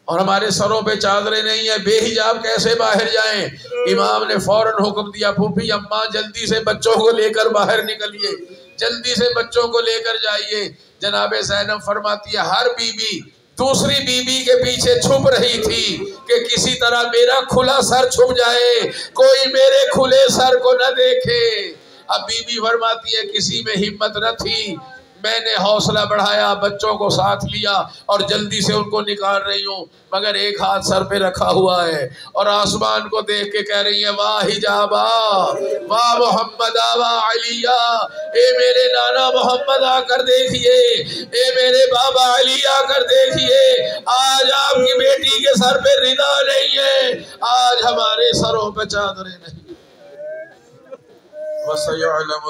اور ہمارے سروں پہ چادریں نہیں ہیں، بے حجاب کیسے باہر جائیں؟ امام نے فوراً حکم دیا پھوپھی اماں جلدی سے بچوں کو لے کر باہر نکلیے، جلدی سے بچوں کو لے کر جائیے۔ جناب زینب فرماتی ہے ہر بی بی دوسری بی بی کے پیچھے چھپ رہی تھی کہ کسی طرح میرا کھلا سر چھپ جائے، کوئی میرے کھلے سر کو نہ دیکھے۔ اب بی بی فرماتی ہے کسی میں ہمت نہ تھی، میں نے حوصلہ بڑھایا، بچوں کو ساتھ لیا اور جلدی سے ان کو نکال رہی ہوں مگر ایک ہاتھ سر پہ رکھا ہوا ہے اور آسمان کو دیکھ کے کہہ رہی ہیں واہ حجابا واہ محمد واہ علیہ، اے میرے نانا محمد آ کر دیکھیے، اے میرے بابا علی آ کر دیکھیے، آج آپ کی بیٹی کے سر پہ ردا نہیں ہے، آج ہمارے سروں پہ چادریں نہیں۔ وَسَيَعْلَمُ